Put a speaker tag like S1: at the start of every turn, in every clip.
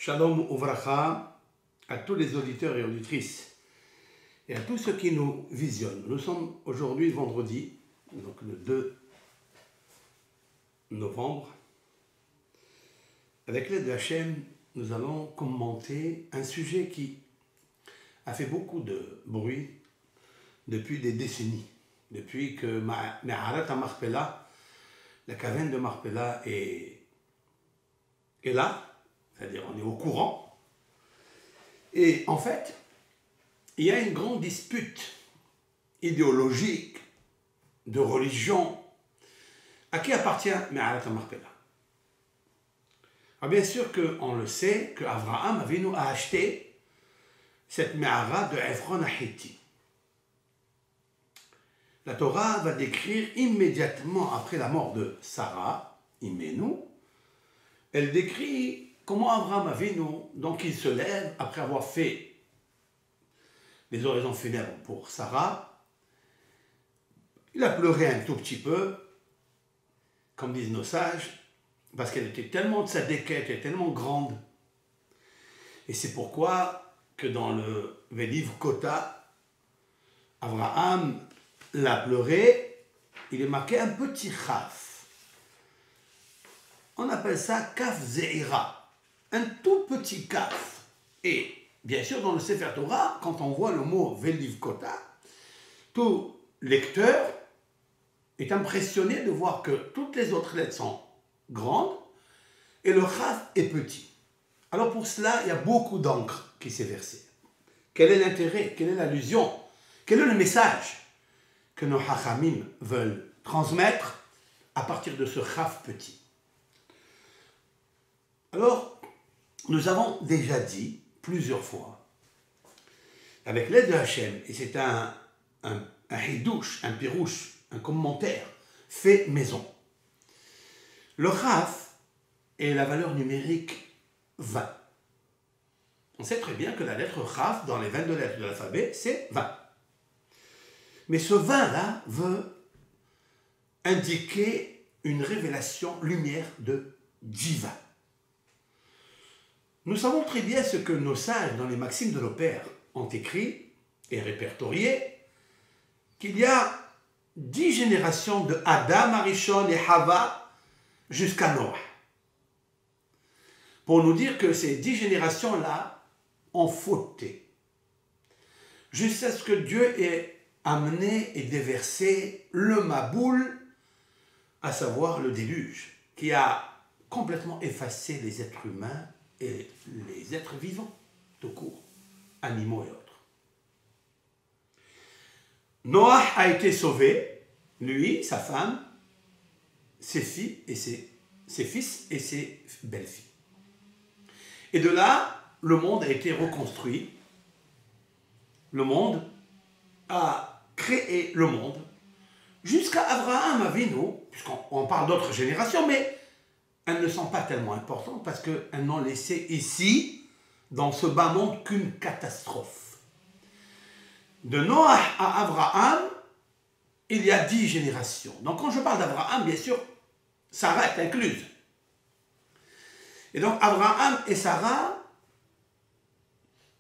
S1: Shalom Uvracha à tous les auditeurs et auditrices et à tous ceux qui nous visionnent. Nous sommes aujourd'hui vendredi, donc le 2 novembre. Avec l'aide de Hachem, nous allons commenter un sujet qui a fait beaucoup de bruit depuis des décennies. Depuis que Me'arat HaMachpelah, la caverne de Marpella est là, c'est-à-dire on est au courant. Et en fait, il y a une grande dispute idéologique, de religion, à qui appartient Me'arat HaMachpelah. Alors bien sûr qu'on le sait, qu'Abraham Avinu a acheté cette Me'ara de Ephron Hiti. La Torah va décrire immédiatement après la mort de Sarah, Imenu, elle décrit comment Abraham Avinu, donc il se lève après avoir fait les oraisons funèbres pour Sarah, il a pleuré un tout petit peu, comme disent nos sages, parce qu'elle était tellement tzadékette et tellement grande. Et c'est pourquoi que dans le livre Kota, Abraham l'a pleuré, il est marqué un petit chaf. On appelle ça kaf zeira, un tout petit kaf. Et bien sûr, dans le Sefer Torah, quand on voit le mot Veliv Kota, tout lecteur est impressionné de voir que toutes les autres lettres sont grandes et le chaf est petit. Alors pour cela, il y a beaucoup d'encre qui s'est versée. Quel est l'intérêt? Quelle est l'allusion? Quel est le message que nos hachamim veulent transmettre à partir de ce chaf petit? Alors, nous avons déjà dit plusieurs fois, avec l'aide de Hachem, et c'est un hidouche, un pirouche, un commentaire fait maison. Le chaf est la valeur numérique 20. On sait très bien que la lettre chaf, dans les 22 lettres de l'alphabet, c'est 20. Mais ce 20-là veut indiquer une révélation, lumière de divin. Nous savons très bien ce que nos sages, dans les maximes de nos pères, ont écrit et répertorié, qu'il y a 10 générations de Adam, Arishon et Hava jusqu'à Noah. Pour nous dire que ces 10 générations-là ont fauté. Jusqu'à ce que Dieu ait amené et déversé le Maboul, à savoir le déluge, qui a complètement effacé les êtres humains et les êtres vivants, tout court, animaux et autres. Noah a été sauvé, lui, sa femme, ses filles et ses fils et ses belles-filles. Et de là, le monde a été reconstruit. Le monde a créé le monde jusqu'à Abraham Avinu, puisqu'on parle d'autres générations, mais elles ne sont pas tellement importantes parce qu'elles n'ont laissé ici, dans ce bas monde, qu'une catastrophe. De Noah à Abraham, il y a 10 générations. Donc quand je parle d'Abraham, bien sûr, Sarah est incluse. Et donc Abraham et Sarah,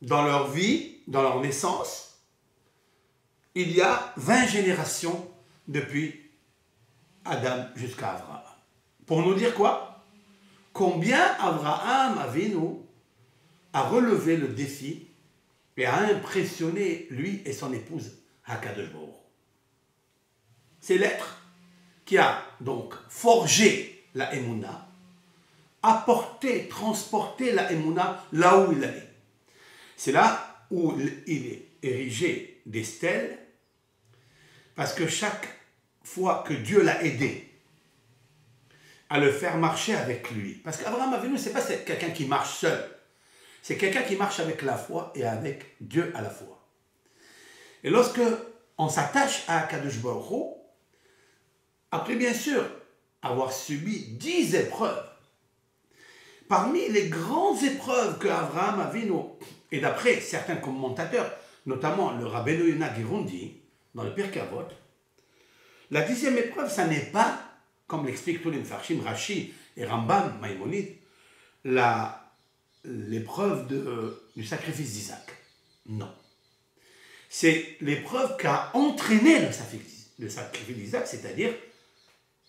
S1: dans leur vie, dans leur naissance, il y a 20 générations depuis Adam jusqu'à Abraham. Pour nous dire quoi? Combien Abraham Avinu a relevé le défi et a impressionné lui et son épouse Hakadosh Baruch Hu. C'est l'être qui a donc forgé la Emouna, apporté, transporté la Emouna là où il allait. C'est là où il est érigé des stèles, parce que chaque fois que Dieu l'a aidé à le faire marcher avec lui, parce qu'Abraham Avinu, ce n'est pas quelqu'un qui marche seul, c'est quelqu'un qui marche avec la foi et avec Dieu à la fois. Et lorsque on s'attache à Kadosh Baruch Hu, après bien sûr avoir subi 10 épreuves, parmi les grandes épreuves que Abraham Avinu, et d'après certains commentateurs, notamment le Rabbeinu Yonah Girundi, dans le Pirkei Avot, la 10e épreuve, ça n'est pas, comme l'expliquent tous les Mefarshim, Rashi et Rambam, Maïmonide, la l'épreuve du sacrifice d'Isaac. Non. C'est l'épreuve qui a entraîné le sacrifice d'Isaac, c'est-à-dire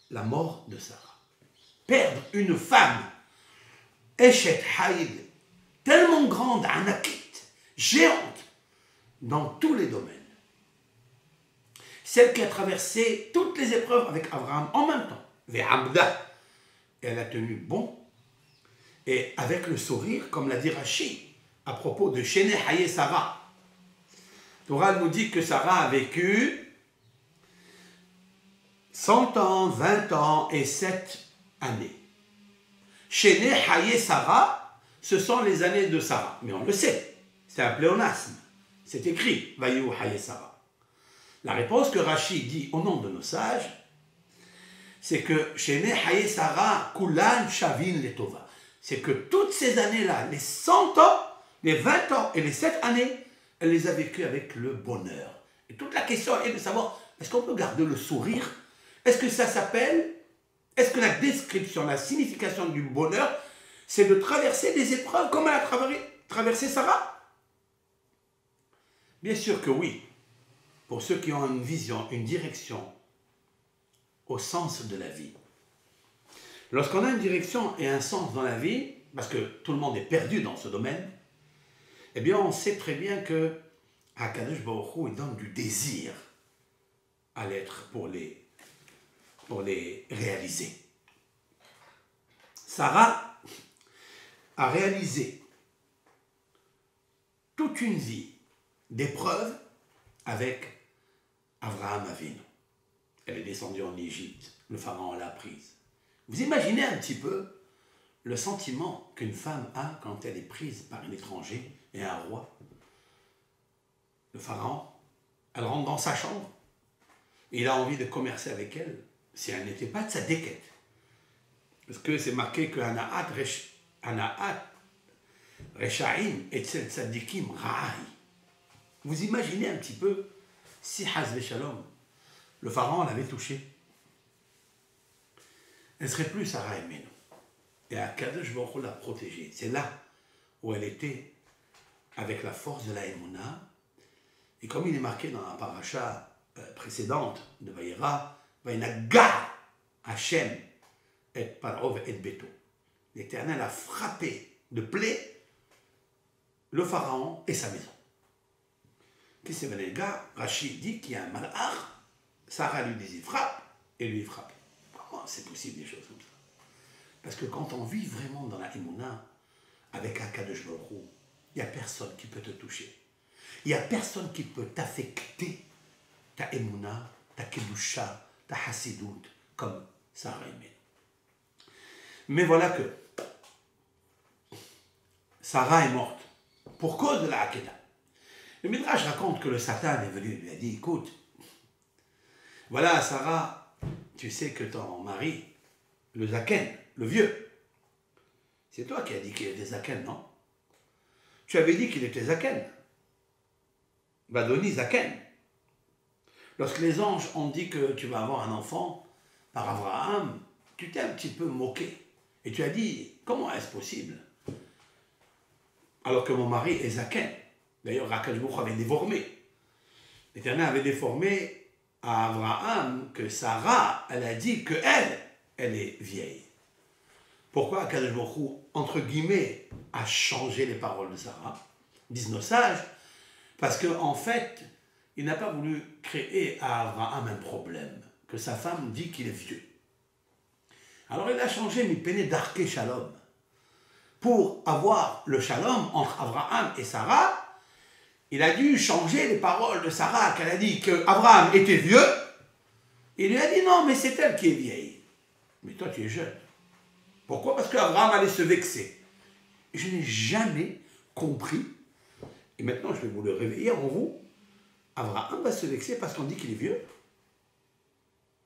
S1: la mort de Sarah. Perdre une femme, Eshet Haïd, tellement grande, anakite, géante, dans tous les domaines. Celle qui a traversé toutes les épreuves avec Abraham en même temps. Ve'abda. Elle a tenu bon. Et avec le sourire, comme l'a dit Rashi, à propos de Shene Haye Sarah. Torah nous dit que Sarah a vécu 100 ans, 20 ans et 7 années. Shene Haye Sarah, ce sont les années de Sarah. Mais on le sait, c'est un pléonasme. C'est écrit, Vayu Haye Sarah. La réponse que Rashi dit au nom de nos sages, c'est que Shene Haye Sarah, Kulan Shavin Letova. C'est que toutes ces années-là, les 100 ans, les 20 ans et les 7 années, elle les a vécues avec le bonheur. Et toute la question est de savoir, est-ce qu'on peut garder le sourire? Est-ce que ça s'appelle, est-ce que la description, la signification du bonheur, c'est de traverser des épreuves comme elle a traversé Sarah? Bien sûr que oui. Pour ceux qui ont une vision, une direction au sens de la vie. Lorsqu'on a une direction et un sens dans la vie, parce que tout le monde est perdu dans ce domaine, eh bien on sait très bien que Akadosh Baruch Hu, il donne du désir à l'être pour les réaliser. Sarah a réalisé toute une vie d'épreuves avec Abraham Avinu. Elle est descendue en Égypte, le pharaon l'a prise. Vous imaginez un petit peu le sentiment qu'une femme a quand elle est prise par un étranger et un roi. Le pharaon, elle rentre dans sa chambre, il a envie de commercer avec elle, si elle n'était pas de sa déquête. Parce que c'est marqué que Anaat Rechaim et Tzadikim Ra'ai. Vous imaginez un petit peu si Hazve Shalom, le pharaon l'avait touchée. Elle ne serait plus Sarah Emenu. Et Akadosh Baruch Hu l'a protégée. C'est là où elle était avec la force de la Emouna. Et comme il est marqué dans la paracha précédente de Vayera, Vainaga Hashem et Parov et Beto. L'Éternel a frappé de plaie le pharaon et sa maison. Qu'est-ce que c'est Vainaga? Rachid dit qu'il y a un malach, Sarah lui dit il frappe, et lui il frappe. Comment c'est possible des choses comme ça? Parce que quand on vit vraiment dans la Emouna, avec Akadosh Baruch Hu, il n'y a personne qui peut te toucher. Il n'y a personne qui peut t'affecter ta Emouna, ta Kedusha, ta Hasidut, comme Sarah Emenu. Mais voilà que Sarah est morte pour cause de la Hakeda. Le Midrash raconte que le Satan est venu et lui a dit, écoute, voilà Sarah, tu sais que ton mari, le Zaken, le vieux, c'est toi qui as dit qu'il était Zaken, non? Tu avais dit qu'il était Zaken. Vadoni Zaken. Lorsque les anges ont dit que tu vas avoir un enfant par Abraham, tu t'es un petit peu moqué. Et tu as dit, comment est-ce possible? Alors que mon mari est Zaken. D'ailleurs, Akadosh Baruch Hu avait déformé. L'Éternel avait déformé à Abraham que Sarah, elle a dit qu'elle est vieille. Pourquoi Akadosh Baruch Hu, entre guillemets, a changé les paroles de Sarah, disent nos sages? Parce qu'en fait, il n'a pas voulu créer à Abraham un problème, que sa femme dit qu'il est vieux. Alors il a changé Mipene Darke Shalom. Pour avoir le Shalom entre Abraham et Sarah, il a dû changer les paroles de Sarah, qu'elle a dit qu'Abraham était vieux. Il lui a dit non, mais c'est elle qui est vieille. Mais toi, tu es jeune. Pourquoi? Parce qu'Abraham allait se vexer. Je n'ai jamais compris, et maintenant je vais vous le réveiller en vous, Abraham va se vexer parce qu'on dit qu'il est vieux.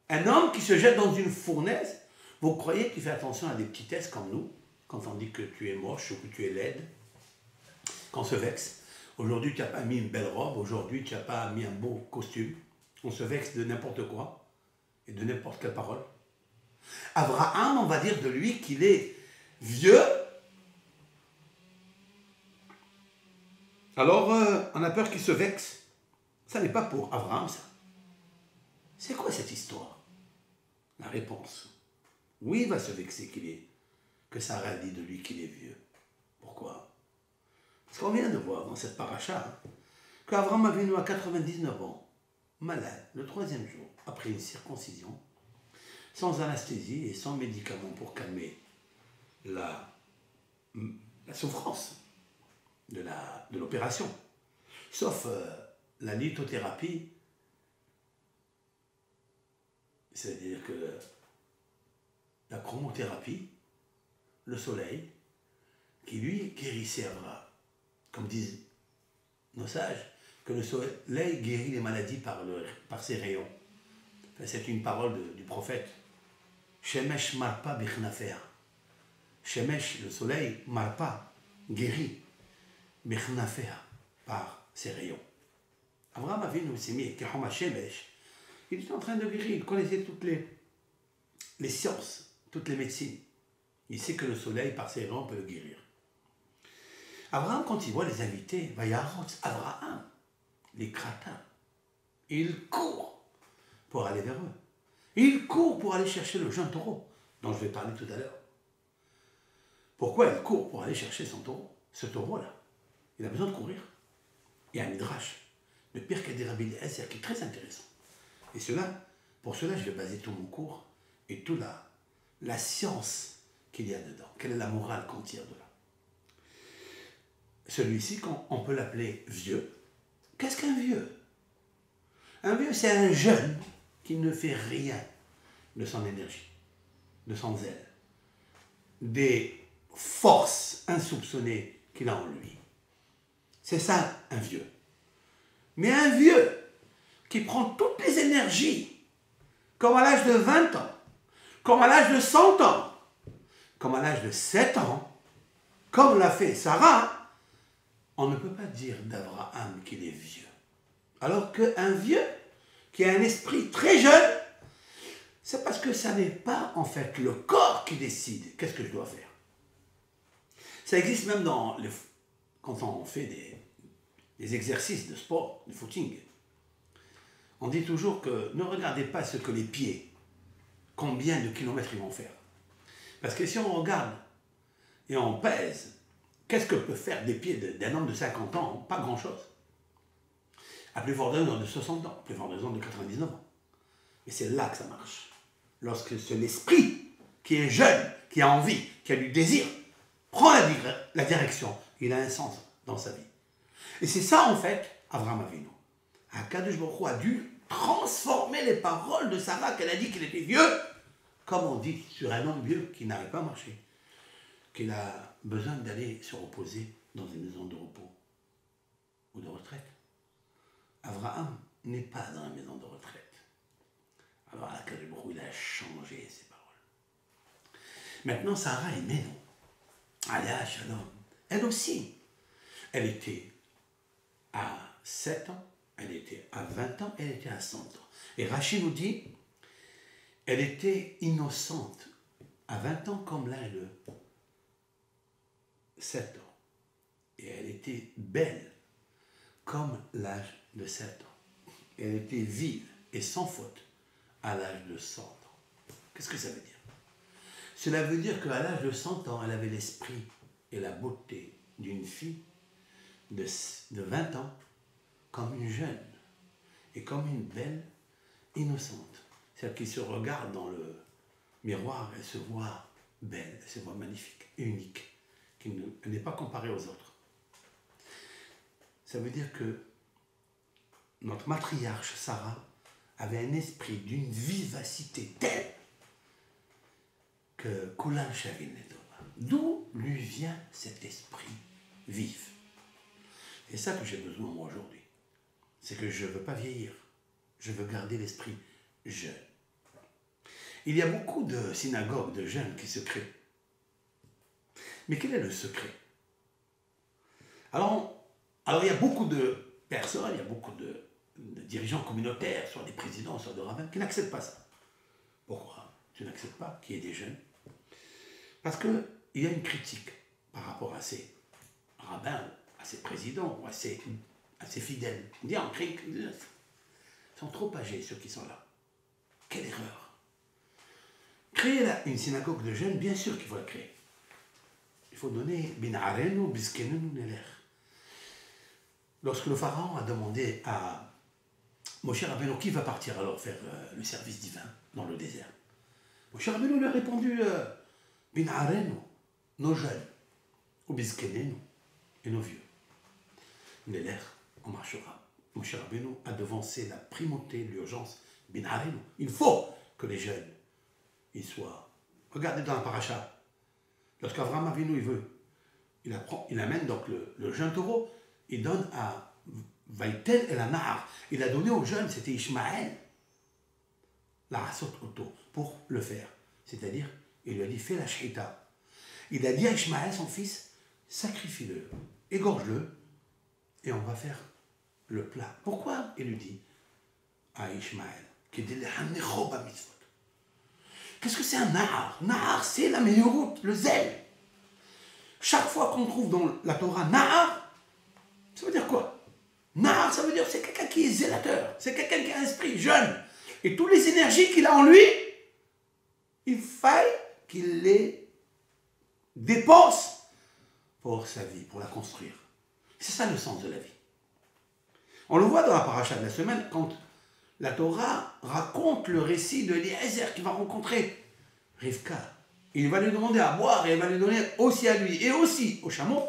S1: Un homme qui se jette dans une fournaise, vous croyez qu'il fait attention à des petitesses comme nous, quand on dit que tu es moche ou que tu es laide, qu'on se vexe? Aujourd'hui, tu n'as pas mis une belle robe, aujourd'hui, tu n'as pas mis un beau costume. On se vexe de n'importe quoi et de n'importe quelle parole. Abraham, on va dire de lui qu'il est vieux Alors, on a peur qu'il se vexe. Ça n'est pas pour Abraham, ça. C'est quoi cette histoire? La réponse. Oui, il va se vexer que Sarah dit de lui qu'il est vieux. Pourquoi? Parce qu'on vient de voir dans cette paracha qu'Abraham Avinu à 99 ans, malade, le 3e jour, après une circoncision, sans anesthésie et sans médicaments pour calmer la souffrance de l'opération, sauf la lithothérapie, c'est-à-dire que la chromothérapie, le soleil, qui lui guérissait Abraham. Comme disent nos sages, que le soleil guérit les maladies par ses rayons. Enfin, c'est une parole du prophète. Shemesh marpa bichnafea. Shemesh, le soleil, marpa, guérit, bichnafea, par ses rayons. Abraham Avinu s'est mis, Kehoma Shemesh, il était en train de guérir, il connaissait toutes les sciences, toutes les médecines. Il sait que le soleil, par ses rayons, peut le guérir. Abraham, quand il voit les invités, Abraham, les cratins, il court pour aller vers eux. Il court pour aller chercher le jeune taureau, dont je vais parler tout à l'heure. Pourquoi il court pour aller chercher son taureau? Ce taureau-là, il a besoin de courir. Il y a un midrash, le Pirkei de Rabbi Eliezer, qui est très intéressant. Et pour cela, je vais baser tout mon cours et toute la science qu'il y a dedans. Quelle est la morale qu'on tire de là? Celui-ci, on peut l'appeler vieux. Qu'est-ce qu'un vieux? Un vieux, c'est un jeune qui ne fait rien de son énergie, de son zèle, des forces insoupçonnées qu'il a en lui. C'est ça, un vieux. Mais un vieux qui prend toutes les énergies, comme à l'âge de 20 ans, comme à l'âge de 100 ans, comme à l'âge de 7 ans, comme l'a fait Sarah, on ne peut pas dire d'Abraham qu'il est vieux. Alors qu'un vieux qui a un esprit très jeune, c'est parce que ça n'est pas en fait le corps qui décide qu'est-ce que je dois faire. Ça existe même quand on fait des exercices de sport, de footing. On dit toujours que ne regardez pas ce que les pieds, combien de kilomètres ils vont faire. Parce que si on regarde et on pèse, qu'est-ce que peut faire des pieds d'un homme de 50 ans? Pas grand-chose. À plus fort d'un homme de 60 ans, à plus fort d'un homme de 99 ans. Et c'est là que ça marche. Lorsque c'est l'esprit qui est jeune, qui a envie, qui a du désir, prend la direction, il a un sens dans sa vie. Et c'est ça, en fait, Abraham Avinu. Akadosh Baruch Hu a dû transformer les paroles de Sarah, qu'elle a dit qu'il était vieux, comme on dit sur un homme vieux qui n'arrive pas à marcher, qu'il a besoin d'aller se reposer dans une maison de repos ou de retraite. Abraham n'est pas dans la maison de retraite. Alors Akadosh Baruch Hu, il a changé ses paroles. Maintenant, Sarah est née, non? Aléa Shalom. Elle aussi. Elle était à 7 ans, elle était à 20 ans, elle était à 100 ans. Et Rachid nous dit, elle était innocente à 20 ans comme l'âge de 7 ans. Et elle était belle comme l'âge de 7 ans. Et elle était vive et sans faute à l'âge de 100 ans. Qu'est-ce que ça veut dire? Cela veut dire qu'à l'âge de 100 ans, elle avait l'esprit et la beauté d'une fille de 20 ans comme une jeune et comme une belle innocente. Celle qui se regarde dans le miroir, elle se voit belle, elle se voit magnifique, unique, elle n'est pas comparée aux autres. Ça veut dire que notre matriarche Sarah avait un esprit d'une vivacité telle que Kulan Shavin Netova. D'où lui vient cet esprit vif? C'est ça que j'ai besoin moi aujourd'hui. C'est que je ne veux pas vieillir. Je veux garder l'esprit jeune. Il y a beaucoup de synagogues de jeunes qui se créent. Mais quel est le secret? Alors il y a beaucoup de personnes, il y a beaucoup de dirigeants communautaires, soit des présidents, soit des rabbins, qui n'acceptent pas ça. Pourquoi tu n'acceptes pas qu'il y ait des jeunes? Parce qu'il y a une critique par rapport à ces rabbins, à à ses présidents, à ses fidèles. On dit en cric, ils sont trop âgés ceux qui sont là. Quelle erreur! Créer là une synagogue de jeunes, bien sûr qu'il faut la créer. Il faut donner bin'arenu, biskenenu, neler. Lorsque le pharaon a demandé à Moshe Rabbeinu qui va partir alors faire le service divin dans le désert, Moshe Rabbeinu lui a répondu bin'arenu, nos jeunes, ou biskenenu, et nos vieux. Neler, on marchera. Moshe Rabbeinu a devancé la primauté, l'urgence. Bin'arenu, il faut que les jeunes ils soient. Regardez dans la paracha, lorsqu'Avraham Avinu il amène donc le jeune taureau, il donne à Vaïtel et la Nahar. Il a donné aux jeunes, c'était Ishmaël, la Rasot Oto, pour le faire. C'est-à-dire, il lui a dit, fais la shhita. Il a dit à Ishmaël, son fils, sacrifie-le, égorge-le, et on va faire le plat. Pourquoi il lui dit à Ishmaël, qu'est-ce que c'est un nahar? Nahar, c'est la meilleure route, le zèle. Chaque fois qu'on trouve dans la Torah nahar, ça veut dire quoi? Nahar, ça veut dire c'est quelqu'un qui est zélateur, c'est quelqu'un qui a un esprit jeune. Et toutes les énergies qu'il a en lui, il faille qu'il les dépense pour sa vie, pour la construire. C'est ça le sens de la vie. On le voit dans la paracha de la semaine, quand la Torah raconte le récit de Eliezer qui va rencontrer Rivka. Il va lui demander à boire et elle va lui donner aussi à lui et aussi au chameau.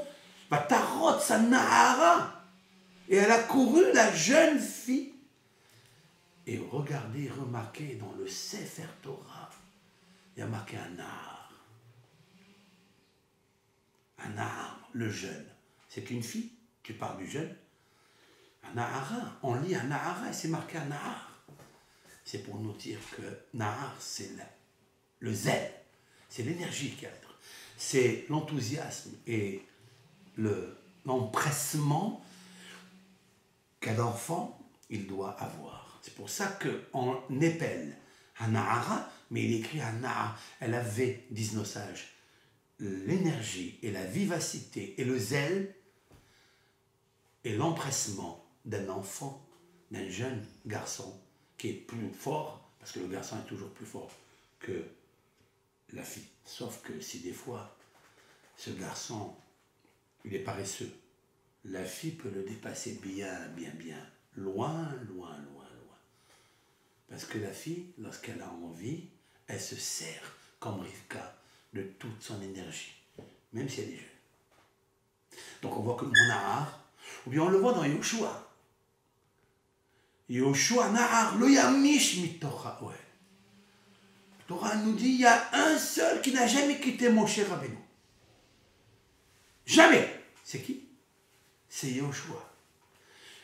S1: Va tarot sa nahara. Et elle a couru, la jeune fille. Et regardez, remarquez dans le Sefer Torah, il y a marqué un nahar. Un nahar, le jeune. C'est une fille, tu parles du jeune. Un nahara, on lit un nahara et c'est marqué un nahar. C'est pour nous dire que nahar, c'est le zèle, c'est l'énergie qu'il y a dedans. C'est l'enthousiasme et l'empressement qu'un enfant, il doit avoir. C'est pour ça qu'on épelle un nahara, mais il écrit un nahar. Elle avait, disent nos sages, l'énergie et la vivacité et le zèle et l'empressement d'un enfant, d'un jeune garçon qui est plus fort, parce que le garçon est toujours plus fort que la fille. Sauf que si des fois, ce garçon, il est paresseux, la fille peut le dépasser bien, loin. Parce que la fille, lorsqu'elle a envie, elle se sert, comme Rivka, de toute son énergie, même si elle est jeune. Donc on voit que mon nahar, ou bien on le voit dans Yoshua. Yoshua nahar lo yamish mitocha oel. La Torah nous dit, il y a un seul qui n'a jamais quitté Moshe Rabbeinu. Jamais. C'est qui? C'est Yoshua.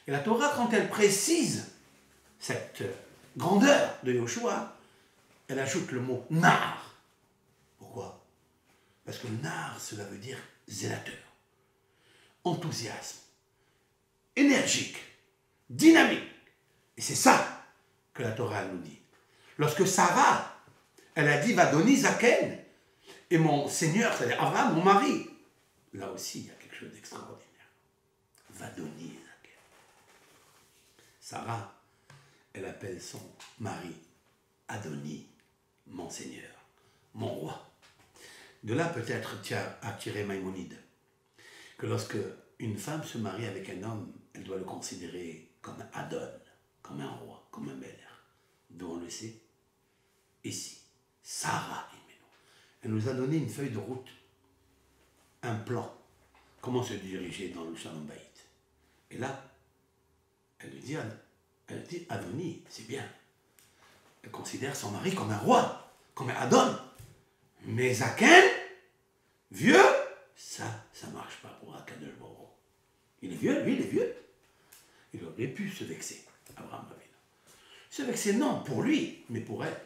S1: Et la Torah, quand elle précise cette grandeur de Yoshua, elle ajoute le mot nahar. Pourquoi? Parce que nahar, cela veut dire zélateur, enthousiasme, énergique, dynamique. Et c'est ça que la Torah nous dit. Lorsque Sarah, elle a dit, va donner Zaken, et mon Seigneur, c'est-à-dire Abraham, mon mari, là aussi, il y a quelque chose d'extraordinaire. Va donner Zaken. Sarah, elle appelle son mari Adoni, mon Seigneur, mon roi. De là, peut-être, a tiré Maïmonide, que lorsque une femme se marie avec un homme, elle doit le considérer comme un Adon, comme un roi, comme un bel air. D'où on le sait? Ici, Sarah, elle nous a donné une feuille de route, un plan, comment se diriger dans le Shalom Bayit. Et là, elle dit Adoni, c'est bien. Elle considère son mari comme un roi, comme un Adon. Mais Zaken, vieux, ça ne marche pas pour Akadosh Baruch Hu. Il est vieux, lui, il est vieux. Il aurait pu se vexer, Abraham Avinu. Se vexer, non, pour lui, mais pour elle.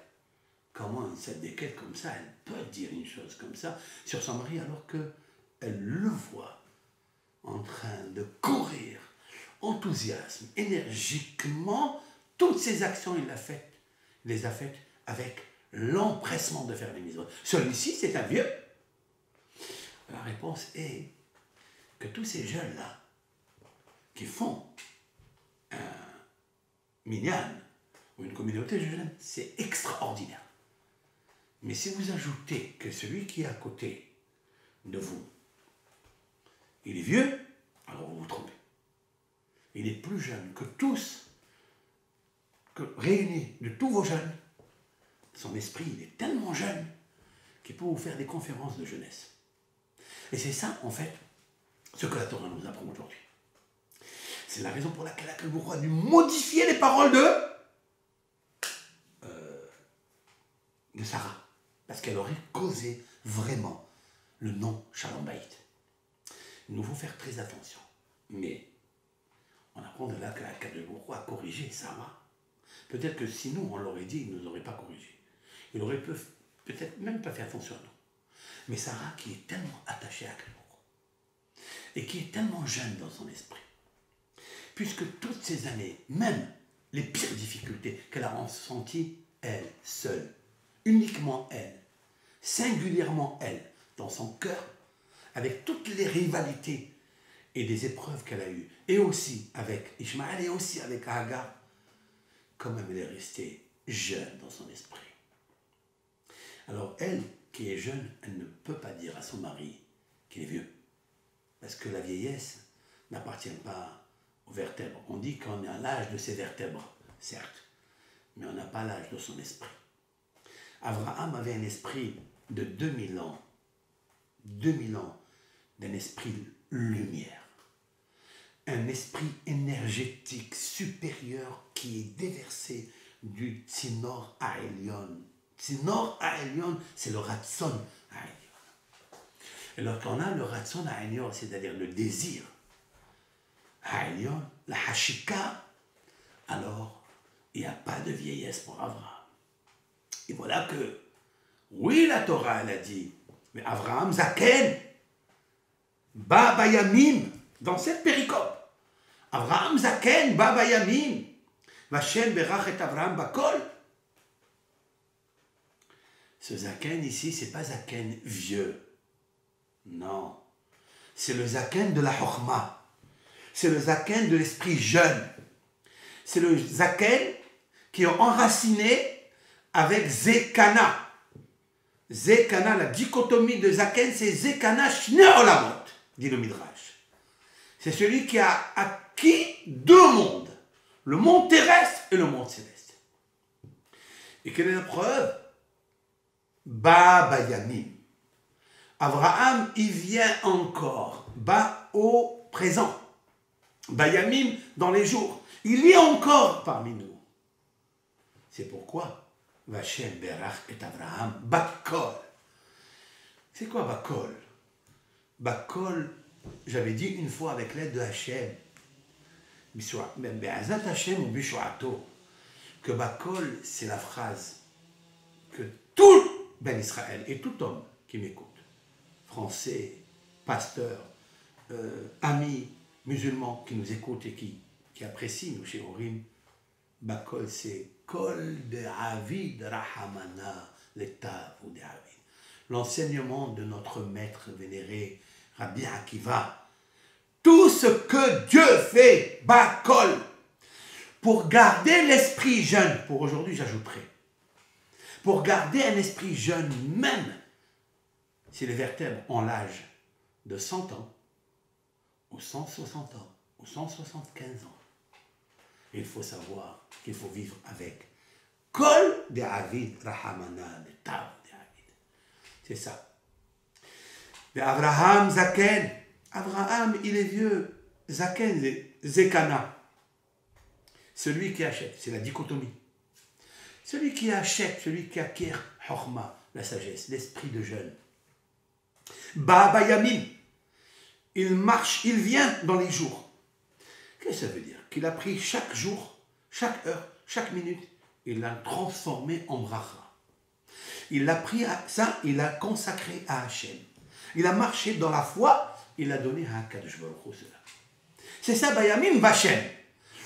S1: Comment une tzadékette comme ça, elle peut dire une chose comme ça sur son mari alors qu'elle le voit en train de courir, enthousiasme, énergiquement, toutes ces actions, il les a faites avec l'empressement de faire les mitzvot. Celui-ci, c'est un vieux. La réponse est que tous ces jeunes-là, qui font un minyan ou une communauté de jeunes, c'est extraordinaire. Mais si vous ajoutez que celui qui est à côté de vous, il est vieux, alors vous vous trompez. Il est plus jeune que tous, réunis de tous vos jeunes. Son esprit, il est tellement jeune qu'il peut vous faire des conférences de jeunesse. Et c'est ça, en fait, ce que la Torah nous apprend aujourd'hui. C'est la raison pour laquelle Akadosh a dû modifier les paroles de Sarah. Parce qu'elle aurait causé vraiment le nom Shalom Bayit. Il nous faut faire très attention. Mais on apprend de là qu'Akadosh a corrigé Sarah. Peut-être que si nous, on l'aurait dit, il ne nous aurait pas corrigé. Il aurait peut-être même pas fait attention à nous. Mais Sarah, qui est tellement attachée à Akadosh et qui est tellement jeune dans son esprit, puisque toutes ces années, même les pires difficultés qu'elle a ressenties, elle, seule, uniquement elle, singulièrement elle, dans son cœur, avec toutes les rivalités et les épreuves qu'elle a eues, et aussi avec Ishmaël et aussi avec Hagar, quand même elle est restée jeune dans son esprit. Alors elle, qui est jeune, elle ne peut pas dire à son mari qu'il est vieux, parce que la vieillesse n'appartient pas aux vertèbres. On dit qu'on est à l'âge de ses vertèbres, certes, mais on n'a pas l'âge de son esprit. Abraham avait un esprit de 2000 ans d'un esprit lumière, un esprit énergétique supérieur qui est déversé du Tzinor Ha'elyon. Tzinor Ha'elyon, c'est le Ratzon Ha'elyon. Et lorsqu'on a le Ratzon Ha'elyon, c'est-à-dire le désir Ha'elyon, la Hashika, alors il n'y a pas de vieillesse pour Abraham. Et voilà que, oui, la Torah, elle a dit, mais Abraham Zaken, Ba Bayamim, dans cette péricope, Abraham Zaken, Ba Bayamim, Vashem Berach et Abraham Bakol. Ce Zaken ici, c'est pas Zaken vieux. Non. C'est le Zaken de la Chokhma. C'est le Zaken de l'esprit jeune. C'est le Zaken qui est enraciné avec Zekana. Zekana, la dichotomie de Zaken, c'est Zekana Shne Olamot, dit le Midrash. C'est celui qui a acquis deux mondes, le monde terrestre et le monde céleste. Et quelle est la preuve? Ba Bayamim. Abraham, il vient encore. Ba au présent. Bayamim dans les jours. Il est encore parmi nous. C'est pourquoi Vashem Berach et Abraham Bakol. C'est quoi Bakol? Bakol, j'avais dit une fois avec l'aide de Hachem, Be'azat Hachem ou Bishoato, que Bakol, c'est la phrase que tout Ben Israël et tout homme qui m'écoute, français, pasteur, amis, musulmans qui nous écoutent et qui apprécient nos shiurim, Bakol, c'est Kol de Avid Rahamana, l'état ou de Avid. L'enseignement de notre maître vénéré, Rabbi Akiva. Tout ce que Dieu fait, Bakol, pour garder l'esprit jeune, pour aujourd'hui j'ajouterai, pour garder un esprit jeune, même si les vertèbres ont l'âge de 100 ans, ou 160 ans, ou 175 ans, il faut savoir qu'il faut vivre avec Kol de Avid Rahamana, le Tav de Avid. C'est ça. De Abraham Zaken. Abraham, il est vieux. Zaken, Zekana. Celui qui achète, c'est la dichotomie. Celui qui achète, celui qui acquiert Chokhma, la sagesse, l'esprit de jeune. Ba Bayamim. Il marche, il vient dans les jours. Qu'est-ce que ça veut dire? Qu'il a pris chaque jour, chaque heure, chaque minute, il l'a transformé en bracha. Il l'a pris à ça, il l'a consacré à Hachem. Il a marché dans la foi, il l'a donné à Akadosh Baruch Hu. C'est ça, Bayamim, Vachem.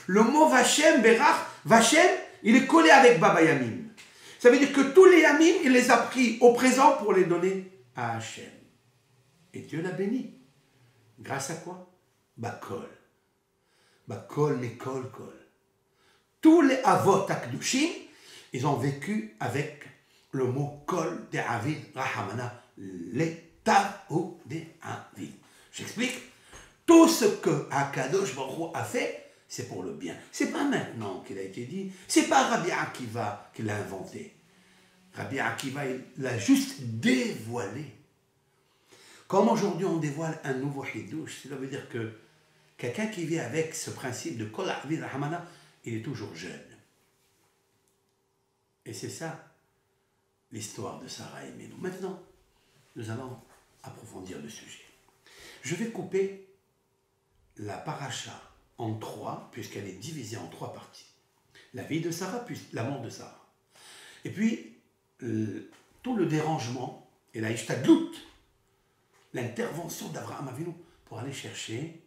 S1: Le mot Vachem, Berach, Vachem, il est collé avec Babayamim. Ça veut dire que tous les Yamim, il les a pris au présent pour les donner à Hachem. Et Dieu l'a béni. Grâce à quoi? Bakol. bah, kol mikol kol. Tous les avot akdushim, ils ont vécu avec le mot kol de avid rahamana, l'état ou de avid. J'explique. Tout ce que Akadosh Baruch Hu a fait, c'est pour le bien. C'est pas maintenant qu'il a été dit. C'est pas Rabbi Akiva qui l'a inventé. Rabbi Akiva, il l'a juste dévoilé. Comme aujourd'hui on dévoile un nouveau Hiddush, cela veut dire que quelqu'un qui vit avec ce principe de Kol Avid Rahamana, il est toujours jeune. Et c'est ça l'histoire de Sarah et Ménou. Maintenant, nous allons approfondir le sujet. Je vais couper la paracha en trois, puisqu'elle est divisée en trois parties. La vie de Sarah, puis la mort de Sarah. Et puis, tout le dérangement et la ishtadlout, l'intervention d'Abraham Avinu pour aller chercher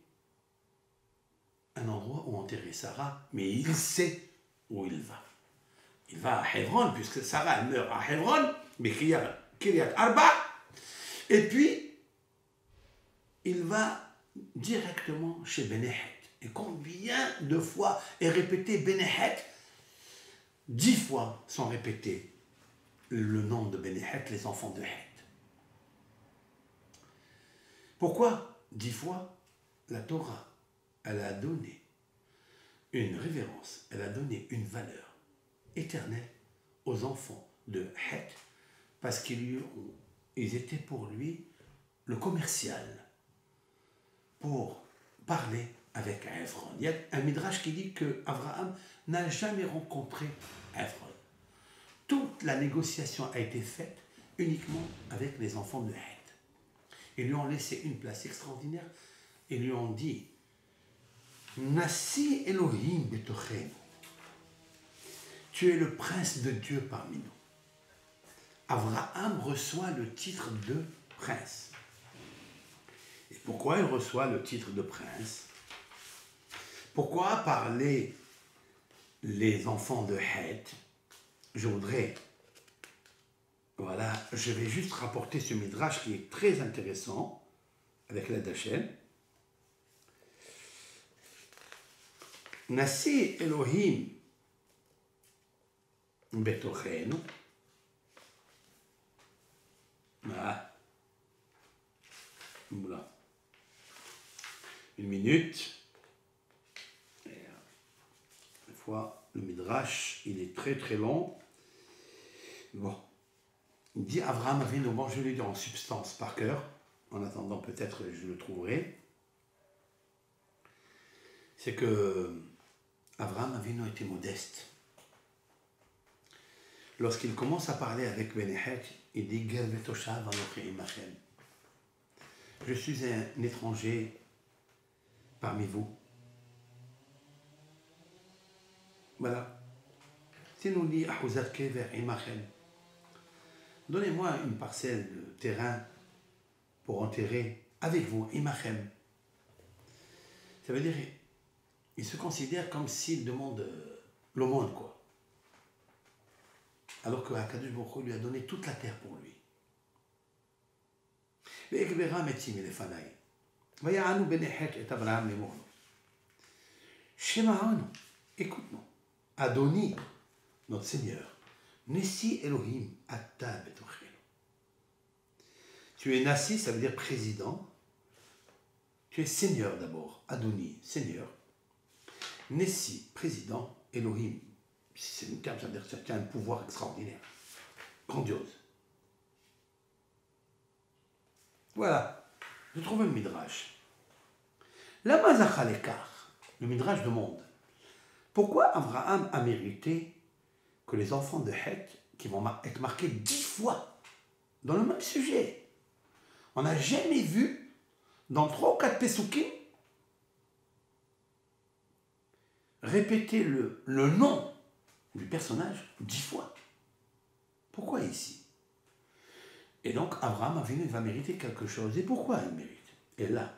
S1: un endroit où enterrer Sarah, mais il sait où il va. Il va à Hebron, puisque Sarah elle meurt à Hebron, mais Kiryat Arba, et puis il va directement chez Benehet. Et combien de fois est répété Benehet? 10 fois sont répétés le nom de Benehet, les enfants de Het. Pourquoi 10 fois? La Torah, elle a donné une révérence, elle a donné une valeur éternelle aux enfants de Het, parce qu'ils étaient pour lui le commercial, pour parler avec Ephron. Il y a un midrash qui dit qu'Abraham n'a jamais rencontré Ephron. Toute la négociation a été faite uniquement avec les enfants de Het. Ils lui ont laissé une place extraordinaire. Ils lui ont dit Nassi Elohim betochenu. Tu es le prince de Dieu parmi nous. Abraham reçoit le titre de prince. Et pourquoi il reçoit le titre de prince? Pourquoi parler les enfants de Het? Je voudrais, voilà, je vais juste rapporter ce midrash qui est très intéressant avec l'aide d'Hachem. Nassi Elohim betochenu. Voilà. Voilà. Une minute. Et, des fois, le midrash, il est très très long. Bon. Il dit Abraham Avinu, bon, je l'ai dit en substance par cœur. En attendant, peut-être je le trouverai. C'est que Abraham Avinu était modeste. Lorsqu'il commence à parler avec Benehet, il dit Gervetoshav Anochi Imachem. Je suis un étranger parmi vous. Voilà. Si nous dit Ahuzat Kever Imachem, donnez-moi une parcelle de terrain pour enterrer avec vous, Imachem. Ça veut dire, il se considère comme s'il demande l'aumône, quoi. Alors que Akadosh Baruch Hu lui a donné toute la terre pour lui. Écoute-nous. Adoni, notre Seigneur. Nessi Elohim Atta Betochenu. Tu es Nassi, ça veut dire président. Tu es Seigneur d'abord. Adoni, Seigneur. Nessi, président. Elohim. C'est une terme, ça veut dire que tu as un pouvoir extraordinaire, grandiose. Voilà, je trouve un midrash. La Mazachalekar, le midrash demande pourquoi Abraham a mérité que les enfants de Het, qui vont être marqués 10 fois dans le même sujet, on n'a jamais vu dans 3 ou 4 Pesukim répéter le nom du personnage 10 fois. Pourquoi ici? Et donc Abraham Avinu va mériter quelque chose. Et pourquoi il mérite? Et là,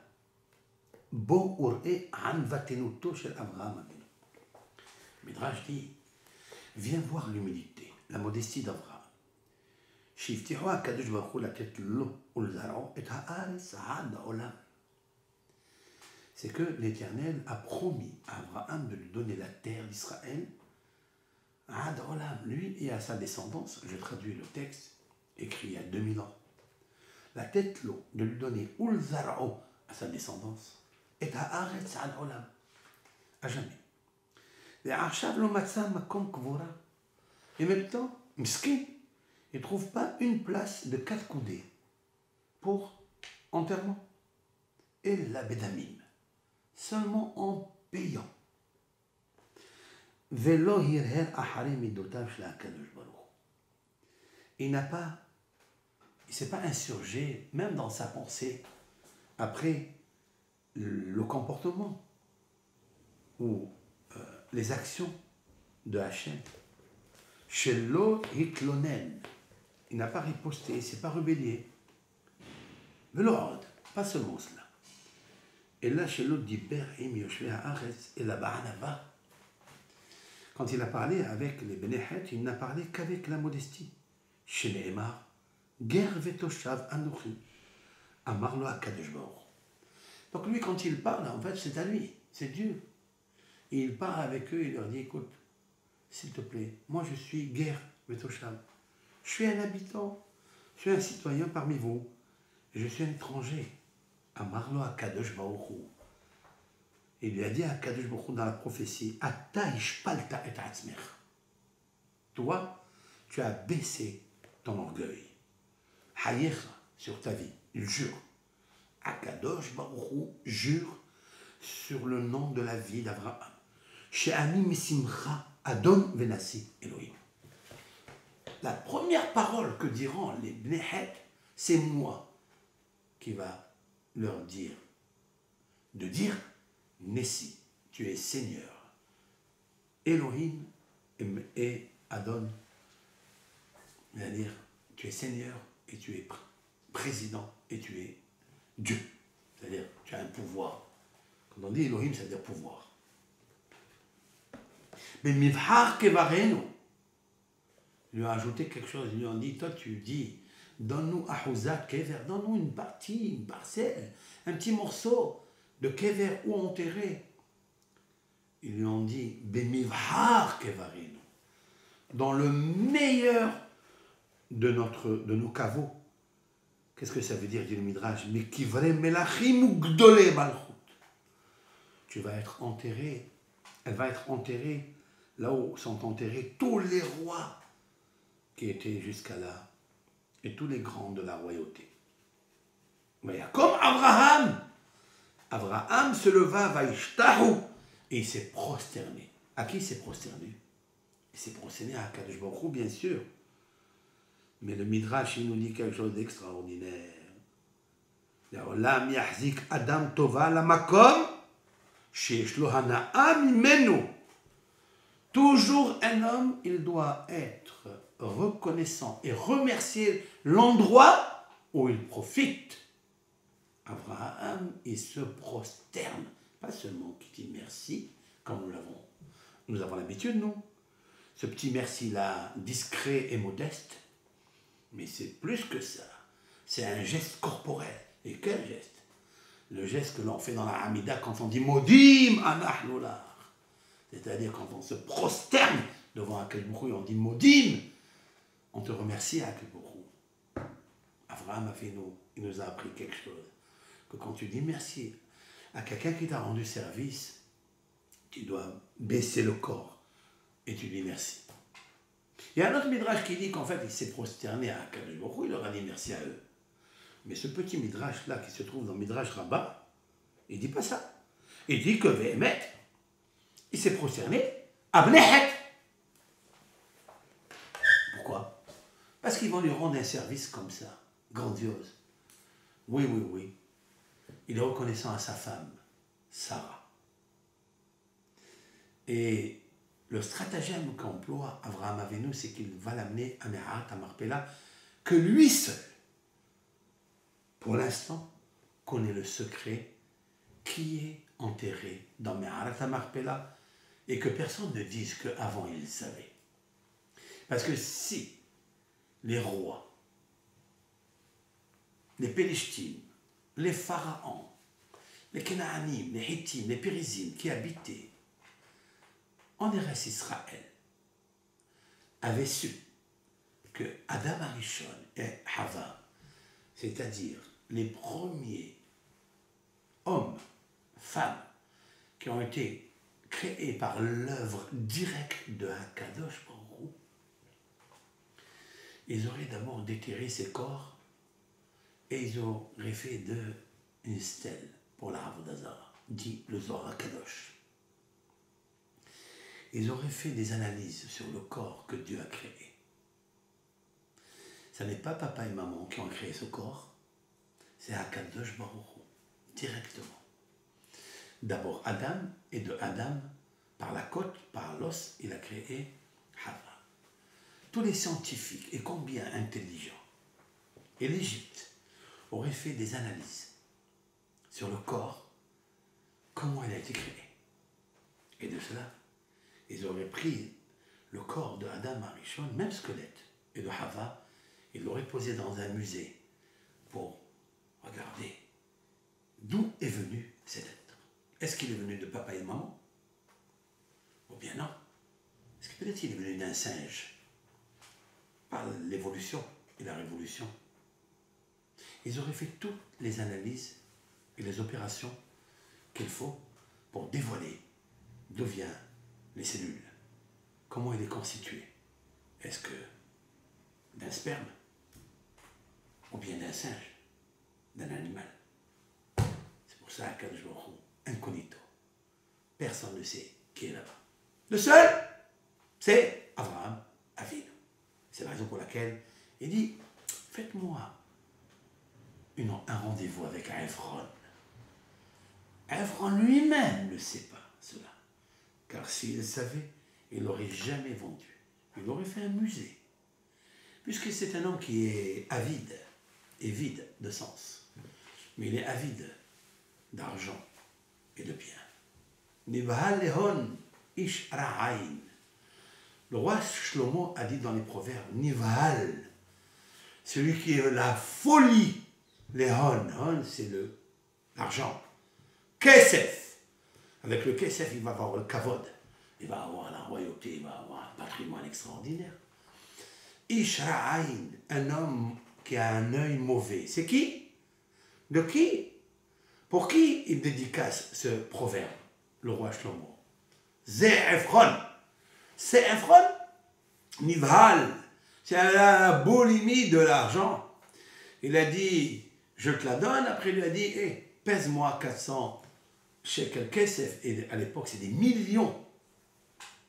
S1: Bo ur'e an vatenuto shel Abraham Avinu. Midrash dit, viens voir l'humilité, la modestie d'Abraham. Shivtihu HaKadosh Baruch Hu latet lo ulzaro et haaretz had ha'olam. c'est que l'Éternel a promis à Abraham de lui donner la terre d'Israël, à Adolam, lui et à sa descendance. Je traduis le texte écrit il y a 2000 ans. La tête l'eau, de lui donner Ulzarao à sa descendance, et à Aretz Adolam, à jamais. Et maintenant, Mskin, il ne trouve pas une place de 4 coudées pour enterrement. Et la bédamine, seulement en payant. Il n'a pas, il ne s'est pas insurgé, même dans sa pensée, après le comportement ou les actions de Hachem. Chez l'autre, il n'a pas riposté, il ne s'est pas rebellé. Velord, pas seulement cela. Et là, chez l'autre, dit Père, et là-bas, quand il a parlé avec les Bénéhet, il n'a parlé qu'avec la modestie. Chez les Emar, Ger vetoshav anochi, amarlo akadosh baruch. Donc lui, quand il parle, en fait, c'est à lui, c'est Dieu. Et il parle avec eux, il leur dit, écoute, s'il te plaît, moi je suis Ger vetoshav. Je suis un habitant, je suis un citoyen parmi vous, et je suis un étranger. Amarlo akadosh baruch. Il lui a dit à Kadosh Baruch Hu dans la prophétie, Ata ishpalta et atzmech. Toi, tu as baissé ton orgueil. Hayecha, sur ta vie, il jure. Akadosh Baruch Hu jure sur le nom de la vie d'Abraham. She'ani misimcha Adon venasi Elohim. La première parole que diront les Bnehet, c'est moi qui va leur dire, de dire, Nessi, tu es Seigneur. Elohim et Adon, c'est-à-dire tu es Seigneur et tu es président et tu es Dieu. C'est-à-dire tu as un pouvoir. Quand on dit Elohim, ça veut dire pouvoir. Mais Mivhar Kevarenu, ils lui ont ajouté quelque chose. Ils lui ont dit, toi tu dis, donne-nous Ahuzat Kever, donne-nous une partie, une parcelle, un petit morceau de Kever ou enterré. Ils lui ont dit, Bemivhar Kevarenu, dans le meilleur de nos caveaux. Qu'est-ce que ça veut dire, dit le Midrash? Mais Kivre Melachim ou Gdolé Malchut. Tu vas être enterré, elle va être enterrée là où sont enterrés tous les rois qui étaient jusqu'à là et tous les grands de la royauté. Mais comme Abraham, Abraham se leva, vaishtahu, et il s'est prosterné. À qui il s'est prosterné? Il s'est prosterné à Kadosh Baruch Hu, bien sûr. Mais le Midrash, il nous dit quelque chose d'extraordinaire. L'olam yahzik adam tova la makom sheyesh lo hana'a mimenu. Toujours un homme, il doit être reconnaissant et remercier l'endroit où il profite. Abraham, il se prosterne, pas seulement qu'il dit merci, comme nous avons l'habitude, nous. Ce petit merci-là, discret et modeste, mais c'est plus que ça. C'est un geste corporel. Et quel geste? Le geste que l'on fait dans la Hamida quand on dit Modim anahlolar. C'est-à-dire quand on se prosterne devant Akadosh Baruch Hu et on dit Modim, on te remercie Akadosh Baruch Hu. Abraham il nous a appris quelque chose. Que quand tu dis merci à quelqu'un qui t'a rendu service, tu dois baisser le corps et tu dis merci. Il y a un autre midrash qui dit qu'en fait il s'est prosterné à Akadosh Baruch Hu, il leur a dit merci à eux. Mais ce petit midrash là qui se trouve dans Midrash Rabbah, il dit pas ça. Il dit que Véhémet, il s'est prosterné à Bnehet. Pourquoi? Parce qu'ils vont lui rendre un service comme ça, grandiose. Oui, oui, oui. Il est reconnaissant à sa femme, Sarah. Et le stratagème qu'emploie Abraham Avinu, c'est qu'il va l'amener à Me'arat, à Marpella, que lui seul, pour l'instant, connaît le secret qui est enterré dans Me'arat à Marpella et que personne ne dise qu'avant il le savait. Parce que si les rois, les Pélishtim, les pharaons, les Kénaanim, les Hittim, les Périzim qui habitaient en Eretz Israël avaient su que Adam Arishon et Hava, c'est-à-dire les premiers hommes, femmes qui ont été créés par l'œuvre directe de Hakadosh Baruch Hu, ils auraient d'abord déterré ces corps et ils auraient fait une stèle pour la Avodah, dit le Zohar HaKadosh. Ils auraient fait des analyses sur le corps que Dieu a créé. Ce n'est pas papa et maman qui ont créé ce corps, c'est Hakadosh Baruch Hu, directement. D'abord Adam, et de Adam, par la côte, par l'os, il a créé Hava. Tous les scientifiques, et combien intelligents, et l'Égypte, auraient fait des analyses sur le corps, comment il a été créé. Et de cela, ils auraient pris le corps de Adam Arishon, même squelette, et de Hava, ils l'auraient posé dans un musée pour regarder d'où est venu cet être. Est-ce qu'il est venu de papa et de maman? Ou bien non. Est-ce que peut-être il est venu d'un singe? Par l'évolution et la révolution. Ils auraient fait toutes les analyses et les opérations qu'il faut pour dévoiler d'où viennent les cellules, comment il est constitué. Est-ce que d'un sperme ou bien d'un singe, d'un animal? C'est pour ça qu'Akadosh Baruch Hu, incognito. Personne ne sait qui est là-bas. Le seul, c'est Abraham Avinu. C'est la raison pour laquelle il dit, faites-moi un rendez-vous avec Ephron. Ephron lui-même ne sait pas cela. Car s'il le savait, il n'aurait jamais vendu. Il aurait fait un musée. Puisque c'est un homme qui est avide et vide de sens. Mais il est avide d'argent et de biens. Nivhal lehon ish ra'ain. Le roi Shlomo a dit dans les proverbes, Nivhal, celui qui est la folie. Lehon, hon c'est l'argent. Kesef, avec le kesef il va avoir le kavod, il va avoir la royauté, il va avoir un patrimoine extraordinaire. Ish ra'ain, un homme qui a un œil mauvais. C'est qui? De qui? Pour qui il dédicace ce proverbe, le roi Shlomo? Ze Ephron. C'est Ephron, Nivhal, c'est la boulimie de l'argent. Il a dit, je te la donne, après il lui a dit, hey, pèse-moi 400 shekel kesef. Et à l'époque, c'est des millions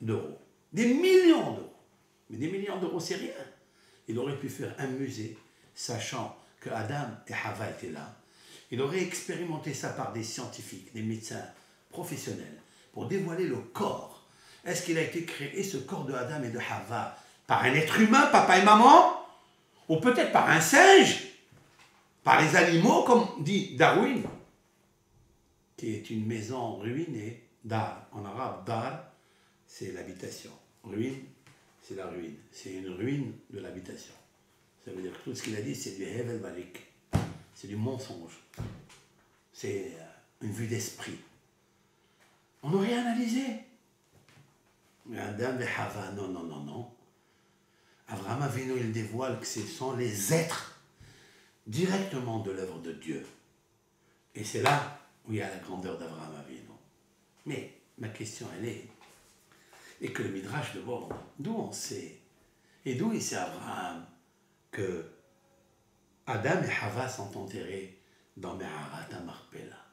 S1: d'euros. Des millions d'euros. Mais des millions d'euros, c'est rien. Il aurait pu faire un musée, sachant que Adam et Hava étaient là. Il aurait expérimenté ça par des scientifiques, des médecins professionnels, pour dévoiler le corps. Est-ce qu'il a été créé, ce corps de Adam et de Hava, par un être humain, papa et maman? Ou peut-être par un singe? Par les animaux, comme dit Darwin, qui est une maison ruinée, dar, en arabe, dar, c'est l'habitation. Ruine, c'est la ruine. C'est une ruine de l'habitation. Ça veut dire que tout ce qu'il a dit, c'est du hevel balik. C'est du mensonge. C'est une vue d'esprit. On n'aurait analysé. Mais Adam et Hava, non, non, non, non. Abraham Avinu, il dévoile que ce sont les êtres directement de l'œuvre de Dieu. Et c'est là où il y a la grandeur d'Abraham Avinu. Mais ma question, elle est, et que le Midrash demande, d'où on sait, et d'où il sait Abraham que Adam et Hava sont enterrés dans Me'arat HaMarpela?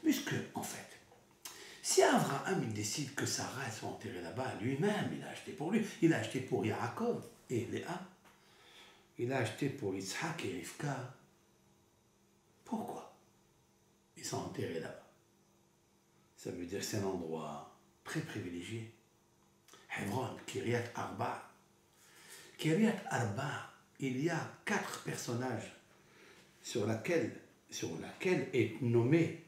S1: Puisque, en fait, si Abraham il décide que Sarah soit enterrée là-bas, lui-même, il a acheté pour lui, il a acheté pour Yaakov et Léa, il a acheté pour Yitzhak et Rivka. Pourquoi ils sont enterrés là-bas? Ça veut dire que c'est un endroit très privilégié. Hebron, Kiryat Arba. Kiryat Arba, il y a 4 personnages sur laquelle est nommé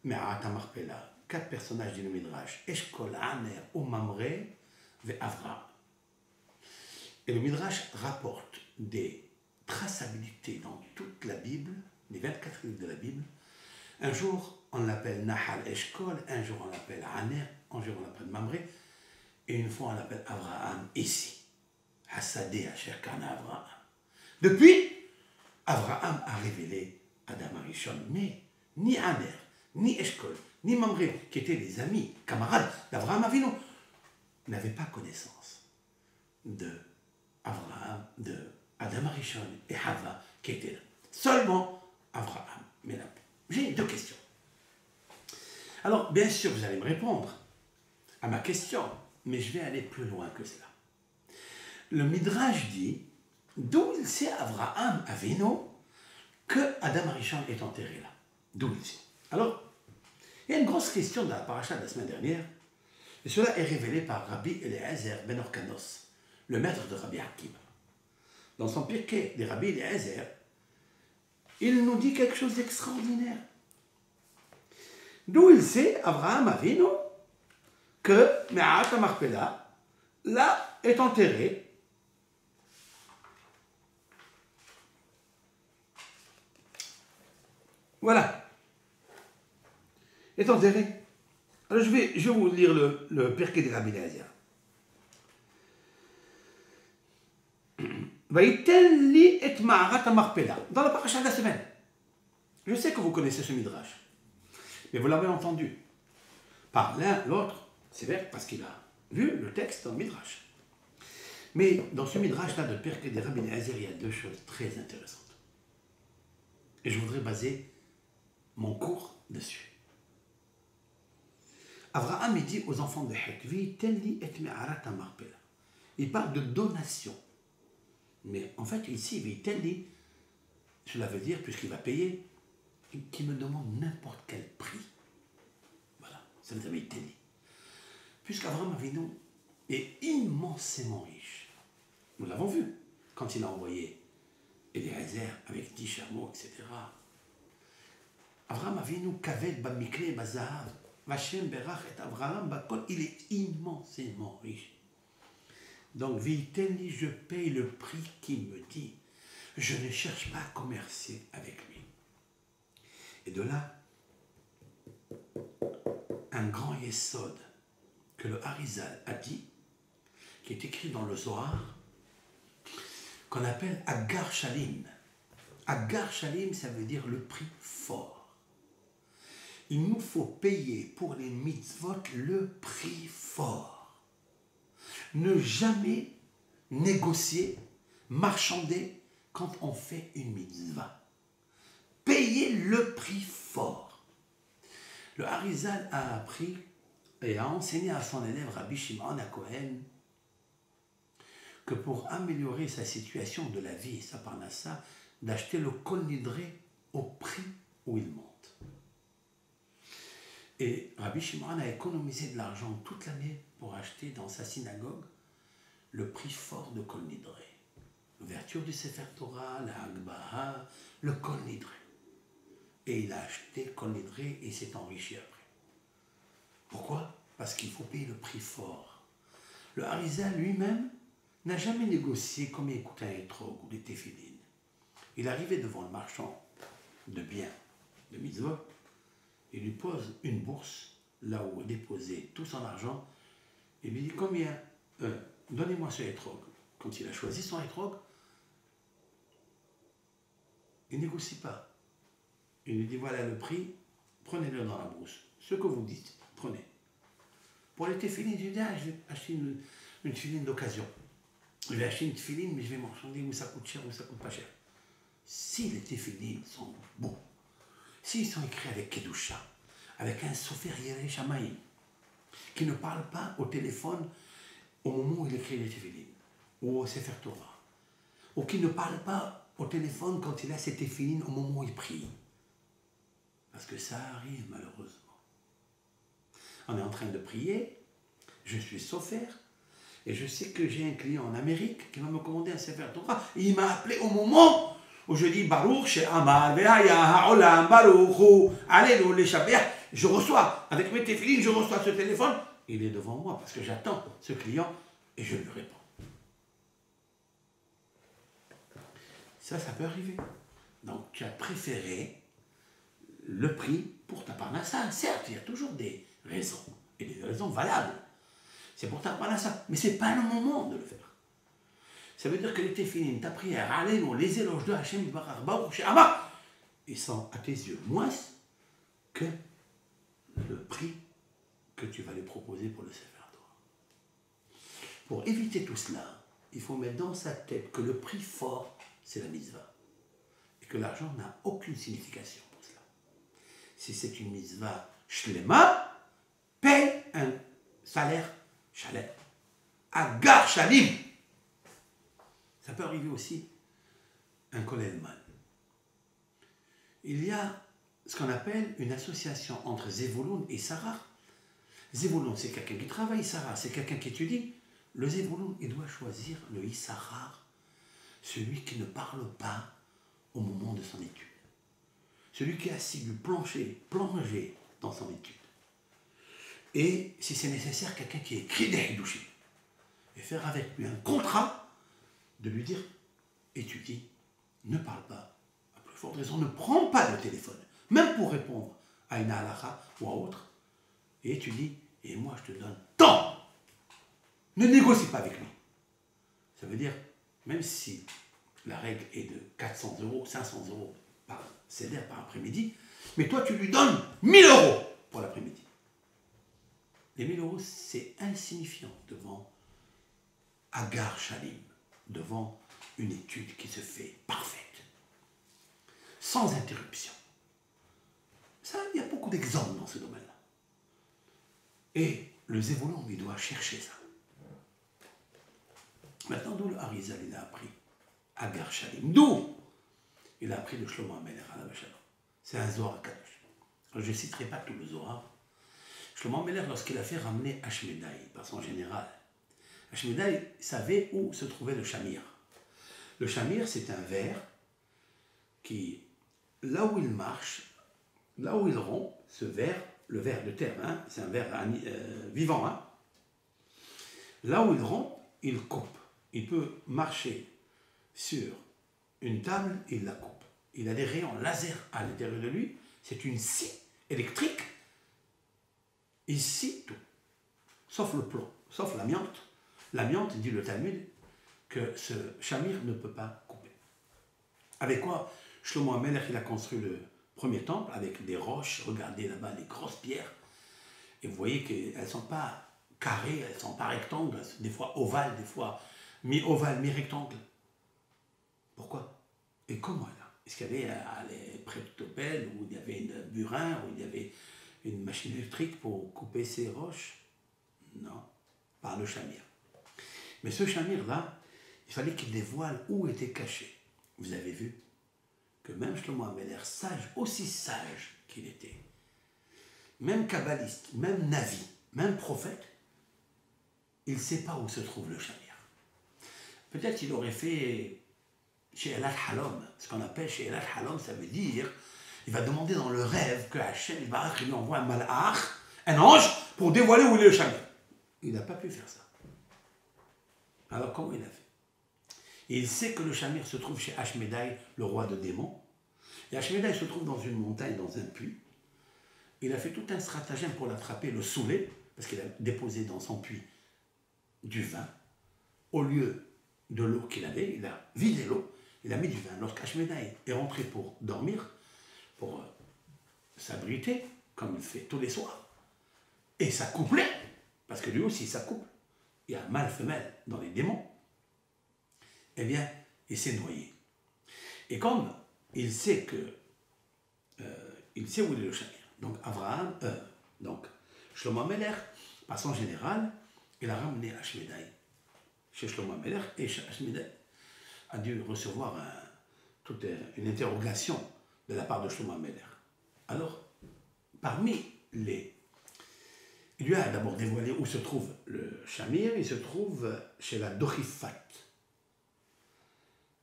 S1: Me'arat HaMarpela. 4 personnages du Midrash. Eshkol, Aner, Mamre et Avraham. Et le Midrash rapporte des traçabilités dans toute la Bible, les 24 livres de la Bible, Un jour, on l'appelle Nahal Eshkol, un jour on l'appelle Aner, un jour on l'appelle Mamré, et une fois on l'appelle Abraham ici. Hassadé Asher Kana Abraham. Depuis, Abraham a révélé Adam Arishon, mais ni Aner, ni Eshkol, ni Mamré, qui étaient des amis, camarades d'Abraham Avinu, n'avaient pas connaissance de Abraham, de Adam Arishon et Hava qui étaient là. Seulement Abraham. Mais là, j'ai deux questions. Alors, bien sûr, vous allez me répondre à ma question, mais je vais aller plus loin que cela. Le Midrash dit, d'où il sait Abraham Avinu que Adam Arishon est enterré là. D'où il sait. Alors, il y a une grosse question dans la paracha de la semaine dernière, et cela est révélé par Rabbi Eliezer ben Orkanos, le maître de Rabbi Akiva. Dans son Pirkei des Rabbi Eliezer, il nous dit quelque chose d'extraordinaire. D'où il sait, Abraham Avinu, que Me'at HaMachpelah, là, est enterré. Voilà. Est enterré. Alors je vais vous lire le Pirkei des Rabbi Eliezer. Vaïten li et Ma'arat HaMachpelah. Dans la paracha de la semaine. Je sais que vous connaissez ce midrash. Mais vous l'avez entendu. Par l'un, l'autre. C'est vrai, parce qu'il a vu le texte dans le midrash. Mais dans ce midrash-là de Pirkei des Rabbi Eliezer, il y a deux choses très intéressantes. Et je voudrais baser mon cours dessus. Abraham, il dit aux enfants de Heth, Vaïten li et Ma'arat HaMachpelah. Il parle de donation. Mais en fait, ici, Vitali, cela veut dire, puisqu'il va payer, qu'il me demande n'importe quel prix. Voilà, ça veut dire Vitali. Puisqu'Abraham Avinu est immensément riche. Nous l'avons vu quand il a envoyé Eliezer avec 10 chameaux, etc. Abraham Avinu, Kaved, Bamikle, Bazahav, Vashem, Berach et Abraham, Bakol, il est immensément riche. Donc, Vitali, je paye le prix qu'il me dit. Je ne cherche pas à commercer avec lui. Et de là, un grand yesod que le Harizal a dit, qui est écrit dans le Zohar, qu'on appelle Agar Shalim. Agar Shalim, ça veut dire le prix fort. Il nous faut payer pour les mitzvot le prix fort. Ne jamais négocier, marchander quand on fait une mitzvah. Payer le prix fort. Le Harizal a appris et a enseigné à son élève Rabbi Shimon HaKohen que pour améliorer sa situation de la vie et sa parnassa, d'acheter le kol nidré au prix où il monte. Et Rabbi Shimon a économisé de l'argent toute l'année pour acheter dans sa synagogue le prix fort de kol nidré. L'ouverture du Sefer Torah, la Hagbaha, le kol nidré. Et il a acheté kol nidré et s'est enrichi après. Pourquoi? Parce qu'il faut payer le prix fort. Le Harizal lui-même n'a jamais négocié combien coûte un étrog ou des téphilines. Il arrivait devant le marchand de biens, de mitzvot, il lui pose une bourse, là où est déposé tout son argent, et lui dit combien, donnez-moi ce étrog. Quand il a choisi son étrog, il ne négocie pas. Il lui dit voilà le prix, prenez-le dans la bourse. Ce que vous dites, prenez. Pour les téphilines, je dis je vais acheter une téfiline d'occasion. Je vais acheter une téfiline, mais je vais marchander où ça coûte cher, où ça coûte pas cher. Si les téphilines sont beaux, s'ils sont écrits avec Kedusha, avec un Sofer Yerei Shamayim, qui ne parle pas au téléphone au moment où il écrit les téphilines, ou au Sefer Torah, ou qui ne parle pas au téléphone quand il a ses téphilines au moment où il prie. Parce que ça arrive malheureusement. On est en train de prier, je suis Sofer, et je sais que j'ai un client en Amérique qui va me commander un Sefer Torah, et il m'a appelé au moment où je dis Baruch She'amar Ve'aya Ha'olam Baruch Hu Alléluia Leshabeh. Je reçois, avec mes téphilines, je reçois ce téléphone. Il est devant moi parce que j'attends ce client et je lui réponds. Ça peut arriver. Donc tu as préféré le prix pour ta parnassa. Certes, il y a toujours des raisons, et des raisons valables. C'est pour ta parnassa, mais ce n'est pas le moment de le faire. Ça veut dire que les téphilines, ta prière, allez-nous, les éloges de Hachem, ils sont à tes yeux moins que le prix que tu vas lui proposer pour le Sefer Torah. Pour éviter tout cela, il faut mettre dans sa tête que le prix fort, c'est la mitzvah. Et que l'argent n'a aucune signification pour cela. Si c'est une mitzvah shlema, paye un salaire chalet. Agar shalim. Ça peut arriver aussi un kolelman. Il y a ce qu'on appelle une association entre Zevulun et Sarah. Zevulun, c'est quelqu'un qui travaille, Sarah, c'est quelqu'un qui étudie. Le Zevulun, il doit choisir le Issachar, celui qui ne parle pas au moment de son étude. Celui qui est assidu, plongé dans son étude. Et si c'est nécessaire, quelqu'un qui écrit des Hidushim. Et faire avec lui un contrat de lui dire, étudie, ne parle pas, à plus forte raison, ne prends pas le téléphone, même pour répondre à une halakha ou à autre, et étudie, et moi je te donne tant. Ne négocie pas avec lui. Ça veut dire, même si la règle est de 400 €, 500 € par CDR par après-midi, mais toi tu lui donnes 1000 € pour l'après-midi. Les 1000 €, c'est insignifiant devant Agar Shalim, devant une étude qui se fait parfaite, sans interruption. Ça, il y a beaucoup d'exemples dans ce domaine-là. Et le Zevulun, il doit chercher ça. Maintenant, d'où le Harizal, il a appris Agar Shalim. D'où il a appris de Shlomo HaMelech, c'est un Zohar Kadosh. Je ne citerai pas tout le Zohar. Shlomo HaMelech, lorsqu'il a fait ramener Ashmedai par son général, Ashmedai savait où se trouvait le Shamir. Le Shamir, c'est un ver qui, là où il marche, là où il rompt, ce ver, le ver de terre, hein, c'est un ver vivant, hein, là où il rompt, il coupe. Il peut marcher sur une table, il la coupe. Il a des rayons laser à l'intérieur de lui, c'est une scie électrique, il scie tout, sauf le plomb, sauf l'amiante. L'amiante, dit le Talmud, que ce Shamir ne peut pas couper. Avec quoi Shlomo HaMelech, il a construit le premier temple avec des roches. Regardez là-bas, les grosses pierres. Et vous voyez qu'elles ne sont pas carrées, elles ne sont pas rectangles, des fois ovales, des fois mi-ovales, mi-rectangles. Pourquoi? Et comment là? Est-ce qu'il y avait les prêtopelles, où il y avait un burin, où il y avait une machine électrique pour couper ces roches? Non, par le Shamir. Mais ce Shamir-là, il fallait qu'il dévoile où était caché. Vous avez vu que même Shlomo HaMelech, sage, aussi sage qu'il était, même kabbaliste, même navi, même prophète, il ne sait pas où se trouve le Shamir. Peut-être qu'il aurait fait chez Elat Halom, ce qu'on appelle chez Elat Halom, ça veut dire, il va demander dans le rêve que Hachem lui envoie un malach, un ange, pour dévoiler où est le Shamir. Il n'a pas pu faire ça. Alors comment il a fait? Et il sait que le Shamir se trouve chez Ashmedai, le roi de démons. Et Ashmedai se trouve dans une montagne, dans un puits. Il a fait tout un stratagème pour l'attraper, le saouler, parce qu'il a déposé dans son puits du vin. Au lieu de l'eau qu'il avait, il a vidé l'eau, il a mis du vin. Lorsqu'Ashmedai est rentré pour dormir, pour s'abriter, comme il fait tous les soirs, et s'accoupler, parce que lui aussi s'accouple, il y a mâle-femelle dans les démons, eh bien, il s'est noyé. Et comme il sait que, il sait où est le Shamir, donc donc Shlomo HaMelech, par son général, il a ramené Ashmedai chez Shlomo HaMelech, et Ashmedai a dû recevoir toute une interrogation de la part de Shlomo HaMelech. Alors, parmi les... Il lui a d'abord dévoilé où se trouve le Shamir, il se trouve chez la Dochifat.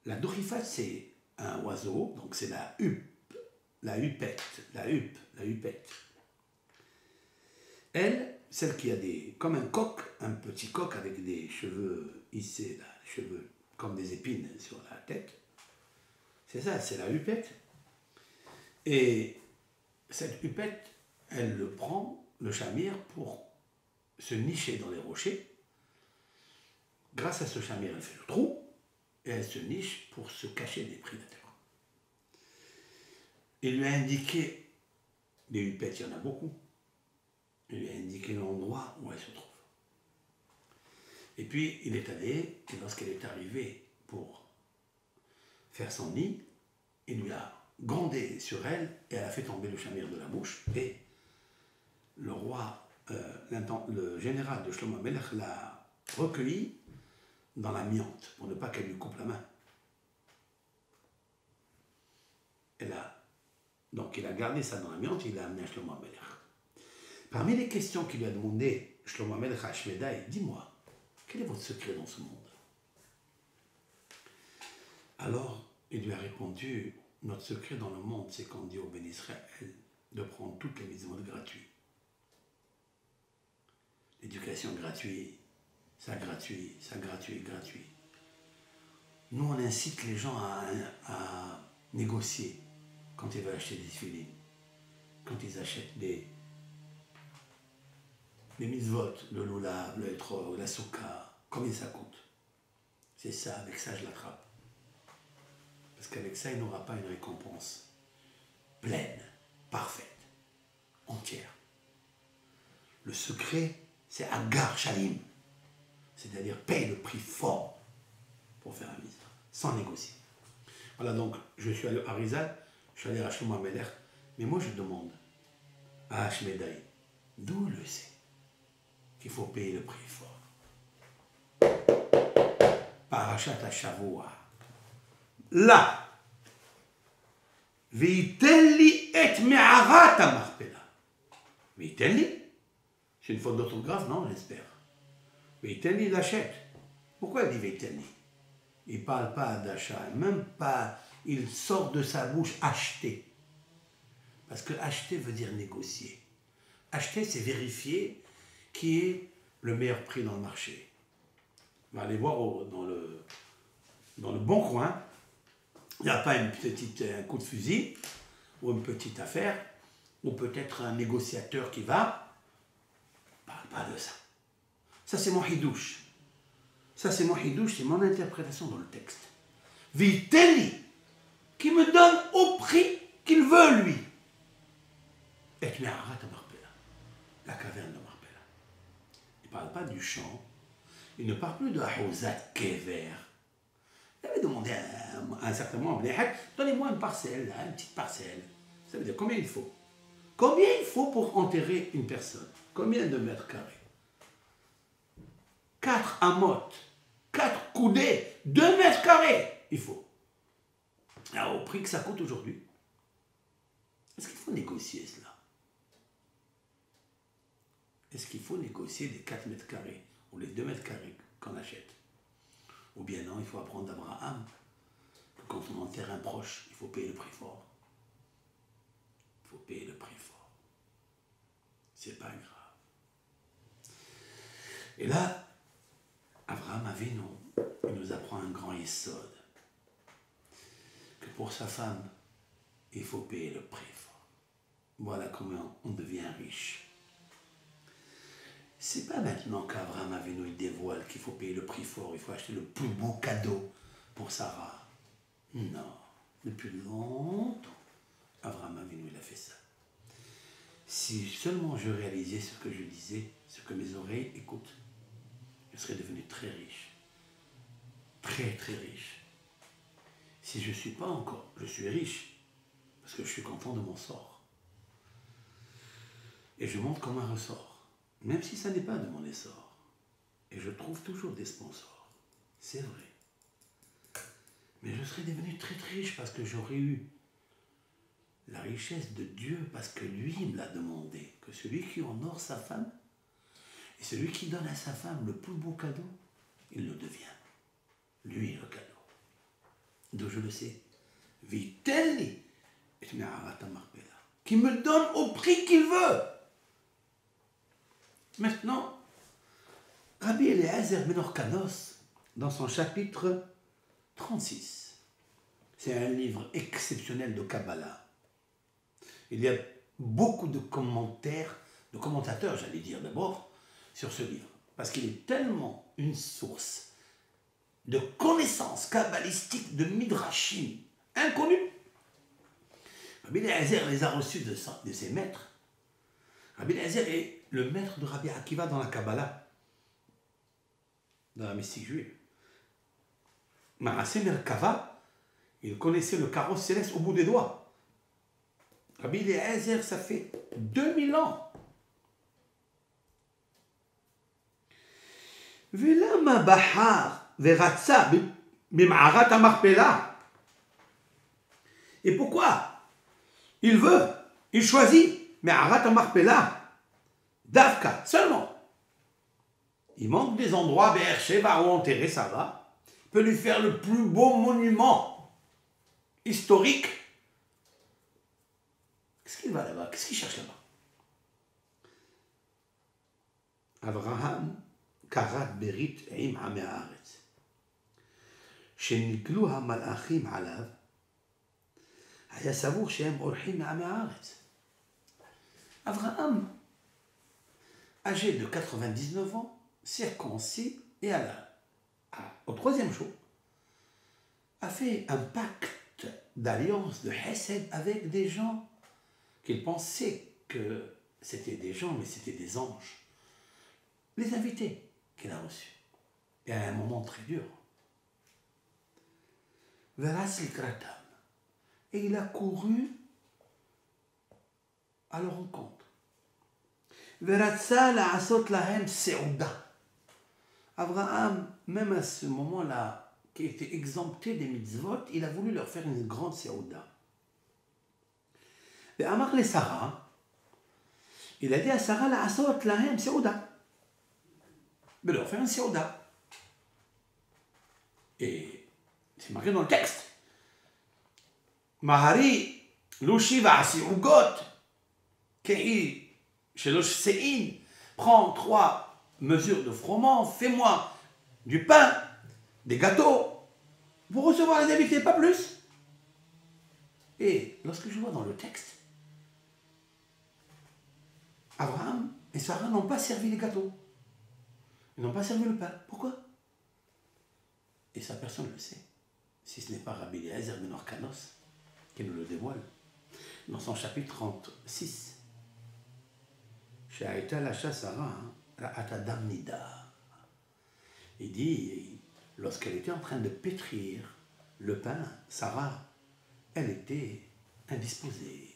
S1: La Dochifat, c'est un oiseau, donc c'est la huppe, la huppette. Elle, celle qui a comme un coq, un petit coq avec des cheveux hissés, là, des cheveux comme des épines sur la tête. C'est ça, c'est la huppette. Et cette hupette, elle le prend, le chamir, pour se nicher dans les rochers. Grâce à ce chamir, elle fait le trou et elle se niche pour se cacher des prédateurs. Il lui a indiqué, des hupettes, il y en a beaucoup, il lui a indiqué l'endroit où elle se trouve. Et puis, il est allé, et lorsqu'elle est arrivée pour faire son nid, il lui a grondé sur elle, et elle a fait tomber le chamir de la bouche, et le roi, le général de Shlomo Amelech l'a recueilli dans l'amiante, pour ne pas qu'elle lui coupe la main. Donc il a gardé ça dans l'amiante, il l'a amené à Shlomo Amelech. Parmi les questions qu'il lui a demandé, Shlomo Amelech à Ashmedai, dis-moi, quel est votre secret dans ce monde? Alors, il lui a répondu, notre secret dans le monde, c'est qu'on dit au Ben Israël de prendre toutes les mitzvot gratuites. L'éducation gratuite, ça gratuit, ça gratuit, gratuit. Nous, on incite les gens à négocier quand ils veulent acheter des filets, quand ils achètent des mitzvot, le lulav, le etrog, la souka, combien ça coûte? C'est ça, avec ça je l'attrape. Parce qu'avec ça, il n'aura pas une récompense pleine, parfaite, entière. Le secret, c'est Agar Shalim, c'est-à-dire paye le prix fort pour faire un mitzvah, sans négocier. Voilà, donc je suis allé à Rizal, je suis allé à Shlomo Amelech, mais moi je demande à Ashmedai, d'où il le sait qu'il faut payer le prix fort. Parashat HaShavua. Là, V'yiten li et me'arat ha'marpela. V'yiten li, c'est une faute d'orthographe, non, j'espère. V'yiten li, il achète. Pourquoi il dit V'yiten li? Il ne parle pas d'achat, même pas, il sort de sa bouche acheter. Parce que acheter veut dire négocier. Acheter, c'est vérifier qui est le meilleur prix dans le marché. On va aller voir dans le bon coin. Il n'y a pas un coup de fusil ou une petite affaire, ou peut-être un négociateur qui va. Parle pas de ça. Ça, c'est mon hidouche. Ça, c'est mon hidouche, c'est mon interprétation dans le texte. Viteli, qui me donne au prix qu'il veut, lui. Et Me'arat Marpela, la caverne de Marpela. Il ne parle pas du champ. Il ne parle plus de Ahozat Kever. Il avait demandé à un certain moment, donnez-moi une parcelle, une petite parcelle. Ça veut dire combien il faut? Combien il faut pour enterrer une personne? Combien de mètres carrés? 4 amotes, 4 coudées, 2 mètres carrés, il faut. Alors, au prix que ça coûte aujourd'hui, est-ce qu'il faut négocier cela? Est-ce qu'il faut négocier les 4 mètres carrés ou les 2 mètres carrés qu'on achète? Ou bien non, il faut apprendre d'Abraham que quand on enterre un proche, il faut payer le prix fort. Il faut payer le prix fort. C'est pas grave. Et là, Abraham Avinu, il nous apprend un grand yesod. Que pour sa femme, il faut payer le prix fort. Voilà comment on devient riche. C'est pas maintenant qu'Abraham Avinu il dévoile qu'il faut payer le prix fort, il faut acheter le plus beau cadeau pour Sarah. Non, depuis longtemps, Abraham Avinu il a fait ça. Si seulement je réalisais ce que je disais, ce que mes oreilles écoutent, je serais devenu très riche. Très très riche. Si je ne suis pas encore, je suis riche, parce que je suis content de mon sort. Et je monte comme un ressort. Même si ça n'est pas de mon essor. Et je trouve toujours des sponsors. C'est vrai. Mais je serais devenu très très riche parce que j'aurais eu la richesse de Dieu, parce que lui me l'a demandé. Que celui qui honore sa femme, et celui qui donne à sa femme le plus beau cadeau, il le devient. Lui le cadeau. D'où je le sais. Vitelli et Me'arat Marpela. Qui me donne au prix qu'il veut. Maintenant, Rabbi Eliezer ben Orkanos, dans son chapitre 36, c'est un livre exceptionnel de Kabbalah. Il y a beaucoup de commentaires, de commentateurs, j'allais dire d'abord, sur ce livre. Parce qu'il est tellement une source de connaissances kabbalistiques, de midrashim inconnus. Rabbi Eliezer les a reçus de ses maîtres. Rabbi Eliezer est le maître de Rabbi Akiva dans la Kabbalah, dans la mystique juive. Marassé Merkava, il connaissait le carrosse céleste au bout des doigts. Rabbi Eliezer, ça fait 2000 ans. ולמה בחר ורצה במערת המכפלה? Et pourquoi il veut, il choisit מערת המכפלה, דווקא, seulement. Il manque des endroits, Be'er Sheva, où enterrer Sarah, peut lui faire le plus beau monument historique. Qu'est-ce qu'il va là-bas? Qu'est-ce qu'il cherche là-bas? Abraham כרת ברית עם עמי הארץ. כשנגלו המלאכים עליו, היה סבור שהם אורחים מעמי הארץ. Abraham, âgé de 99 ans, circoncis et au troisième jour, a fait un pacte d'alliance de Hesed avec des gens qu'il pensait que c'était des gens, mais c'était des anges. Les invités qu'il a reçus. Et à un moment très dur. Et il a couru à leur rencontre. Abraham, même à ce moment-là, qui était exempté des mitzvot, il a voulu leur faire une grande seouda. Et Amar le Sarah, il a dit à Sarah, la asot lahem seouda. De leur faire une seouda. Et c'est marqué dans le texte. Mahari, Lushiva, Siugot, Kei, Shelosh Sein, prends 3 mesures de froment, fais-moi du pain, des gâteaux, pour recevoir les invités, pas plus. Et lorsque je vois dans le texte, Abraham et Sarah n'ont pas servi les gâteaux. Ils n'ont pas servi le pain. Pourquoi? Et ça, personne ne le sait. Si ce n'est pas Rabbi Eliezer ben Orkanos qui nous le dévoile. Dans son chapitre 36. She'aïta lacha Sarah, ra'at adam nida. Il dit, lorsqu'elle était en train de pétrir le pain, Sarah, elle était indisposée.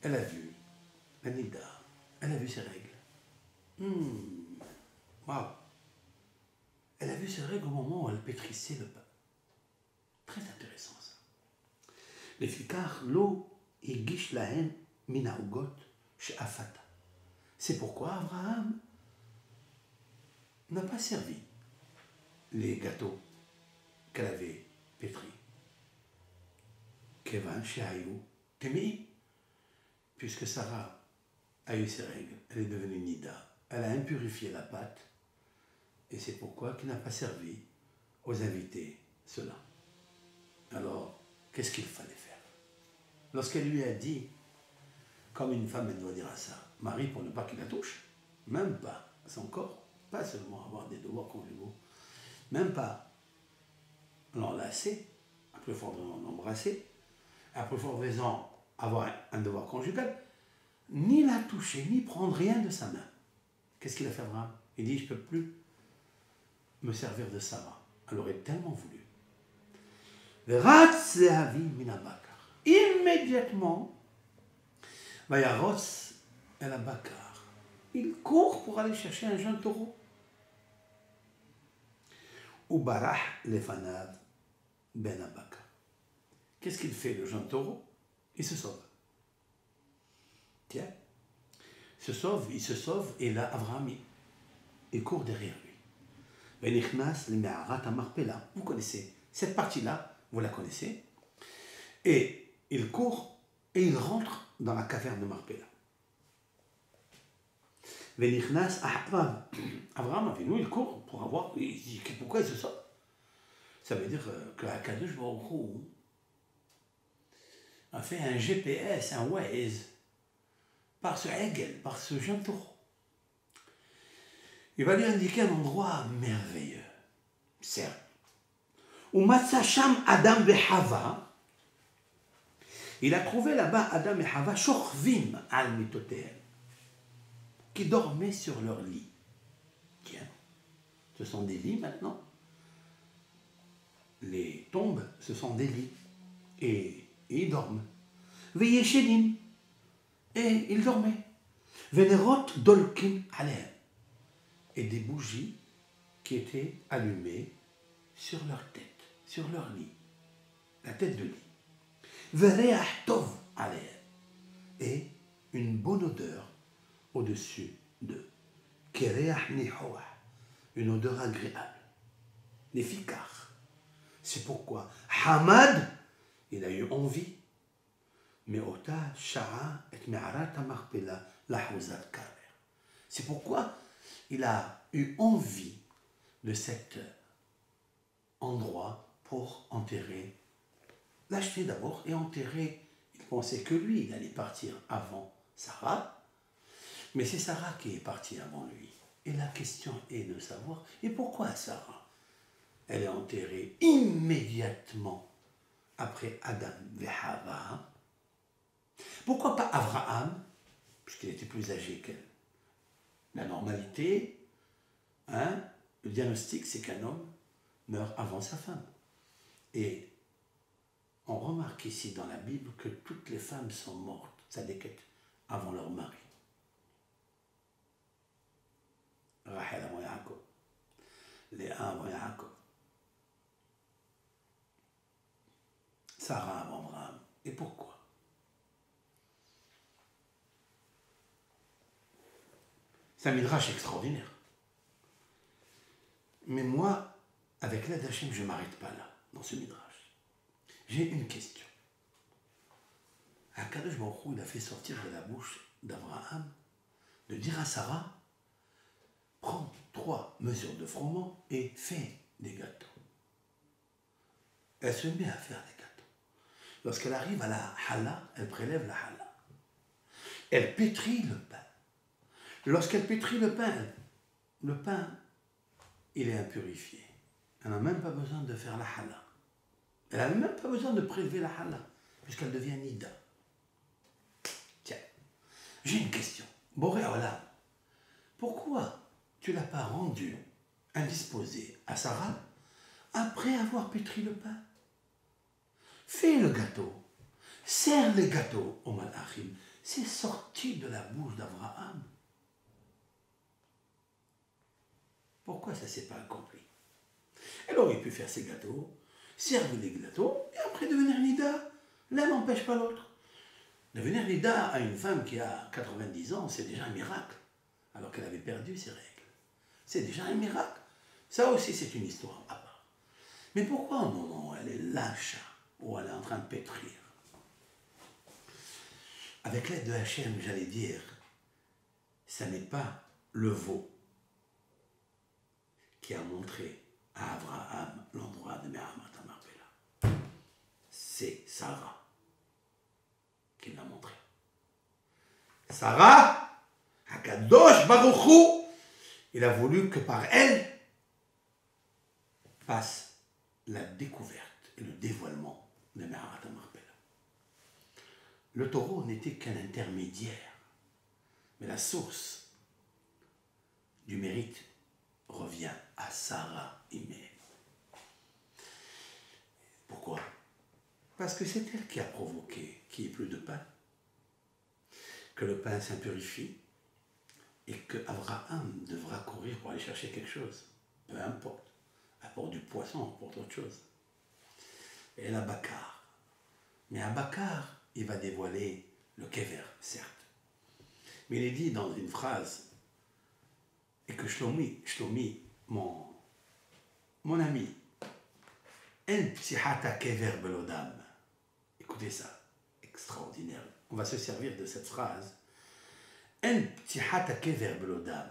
S1: Elle a vu la nida. Elle a vu ses règles. Waouh! Elle a vu ses règles au moment où elle pétrissait le pain. Très intéressant ça. Lefikar lo igish lahem min ha'ugot she'afata. C'est pourquoi Abraham n'a pas servi les gâteaux qu'elle avait pétris. Kevan she'ayu temi. Puisque Sarah a eu ses règles, elle est devenue nida. Elle a impurifié la pâte. Et c'est pourquoi il n'a pas servi aux invités cela. Alors, qu'est-ce qu'il fallait faire? Lorsqu'elle lui a dit, comme une femme, elle doit dire à ça, Marie, pour ne pas qu'il la touche, même pas son corps, pas seulement avoir des devoirs conjugaux, même pas l'enlacer, à plus fort l'embrasser, à plus fort raison avoir un devoir conjugal, ni la toucher, ni prendre rien de sa main. Qu'est-ce qu'il a fait, Abraham? Il dit, je ne peux plus me servir de Sarah. Elle aurait tellement voulu. Immédiatement, il court pour aller chercher un jeune taureau. Qu'est-ce qu'il fait, le jeune taureau? Il se sauve. Tiens, il se sauve, et là, Abraham, il court derrière lui. Vous connaissez cette partie-là, vous la connaissez. Et il court et il rentre dans la caverne de Marpella. Abraham Avinu, il court pour avoir. Il dit pourquoi il se sauve? Ça veut dire que Akadosh Baruch Hu a fait un GPS, un Waze, par ce Hegel, par ce jeune taureau. Il va lui indiquer un endroit merveilleux, certes. Où Matsacham Adam et Hava, il a trouvé là-bas Adam et Hava, Shorvim al mitotehem, qui dormaient sur leur lit. Tiens, ce sont des lits maintenant. Les tombes, ce sont des lits. Et ils dorment. Veyeshenim, et ils dormaient. Venerot dolkin alem, et des bougies qui étaient allumées sur leur tête, sur leur lit, la tête de lit. Vereach tov alem, et une bonne odeur au-dessus d'eux. Kereach nihoah, une odeur agréable, efficace. C'est pourquoi Hamad, il a eu envie, mais ota sha'a et me'arat ha'marpela lahuzat karer. C'est pourquoi il a eu envie de cet endroit pour enterrer, l'acheter d'abord et enterrer. Il pensait que lui, il allait partir avant Sarah, mais c'est Sarah qui est partie avant lui. Et la question est de savoir, et pourquoi Sarah? Elle est enterrée immédiatement après Adam et Hava. Pourquoi pas Abraham, puisqu'il était plus âgé qu'elle? La normalité, le diagnostic, c'est qu'un homme meurt avant sa femme. Et on remarque ici dans la Bible que toutes les femmes sont mortes, ça déquête, avant leur mari. Rachel avant Yaakov, Léa avant Yaakov, Sarah avant Abraham. Et pourquoi? C'est un midrash extraordinaire. Mais moi, avec l'aide d'Hachem, je ne m'arrête pas là, dans ce midrash. J'ai une question. Akadosh Baruch Hu, il a fait sortir de la bouche d'Abraham de dire à Sarah, prends 3 mesures de froment et fais des gâteaux. Elle se met à faire des gâteaux. Lorsqu'elle arrive à la challah, elle prélève la challah. Elle pétrit le pain. Lorsqu'elle pétrit le pain, il est impurifié. Elle n'a même pas besoin de faire la challah. Elle n'a même pas besoin de prélever la challah, puisqu'elle devient nida. Tiens, j'ai une question. Boré Olam, pourquoi tu ne l'as pas rendu indisposé à Sarah après avoir pétri le pain? Fais le gâteau, sers les gâteaux au Malachim. C'est sorti de la bouche d'Abraham. Pourquoi ça ne s'est pas accompli? Elle aurait pu faire ses gâteaux, servir les gâteaux, et après devenir Nida. L'un n'empêche pas l'autre. Devenir Nida à une femme qui a 90 ans, c'est déjà un miracle, alors qu'elle avait perdu ses règles. C'est déjà un miracle. Ça aussi, c'est une histoire à part. Mais pourquoi au moment où elle est lâche, où elle est en train de pétrir? Avec l'aide de Hachem, j'allais dire, ça n'est pas le veau qui a montré à Abraham l'endroit de Me'amat HaMarpela. C'est Sarah qui l'a montré. Sarah, Akadosh Baruch Hu, il a voulu que par elle passe la découverte et le dévoilement de Me'amat HaMarpela. Le taureau n'était qu'un intermédiaire, mais la source du mérite revient à Sarah elle-même. Pourquoi? Parce que c'est elle qui a provoqué qu'il n'y ait plus de pain, que le pain s'impurifie et que Abraham devra courir pour aller chercher quelque chose, peu importe, apporte du poisson, apporte autre chose. Et la Bakar. Mais à Bakar, il va dévoiler le kever, certes. Mais il est dit dans une phrase, et que Shlomi, mon ami, En psihata kever belodam. Écoutez ça, extraordinaire. On va se servir de cette phrase. En psihata kever belodam.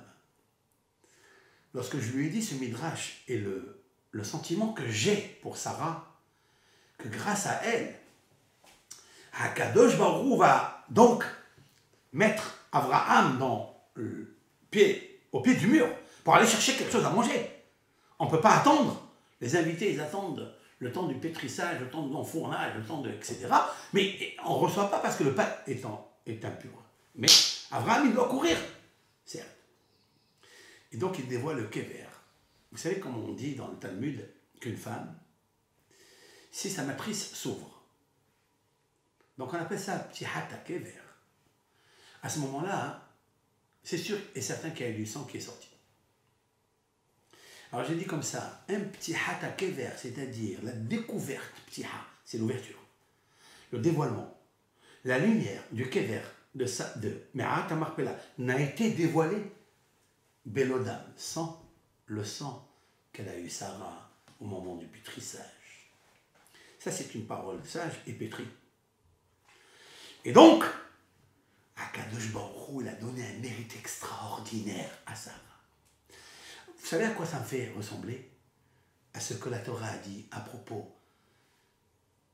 S1: Lorsque je lui ai dit ce midrash et le sentiment que j'ai pour Sarah, que grâce à elle, Hakadosh Baruch Hu va donc mettre Abraham au pied du mur pour aller chercher quelque chose à manger. On ne peut pas attendre. Les invités, ils attendent le temps du pétrissage, le temps de l'enfournage, le temps de... etc. Mais on ne reçoit pas parce que le pain est impur. Mais Abraham, il doit courir, certes. Et donc, il dévoile le kéver. Vous savez, comme on dit dans le Talmud, qu'une femme, si sa matrice s'ouvre, donc on appelle ça ptihata kéver. À ce moment-là, hein, c'est sûr et certain qu'il y a eu du sang qui est sorti. Alors j'ai dit comme ça, un ptihata kéver, c'est-à-dire la découverte, ptiha, c'est l'ouverture, le dévoilement, la lumière du kéver de Me'at HaMarpela n'a été dévoilée Bélodam, sans le sang qu'elle a eu Sarah au moment du pétrissage. Ça, c'est une parole sage et pétrie. Et donc, Akadosh Baruch Hu, il a donné un mérite extraordinaire à Sarah. Vous savez à quoi ça me fait ressembler? À ce que la Torah a dit à propos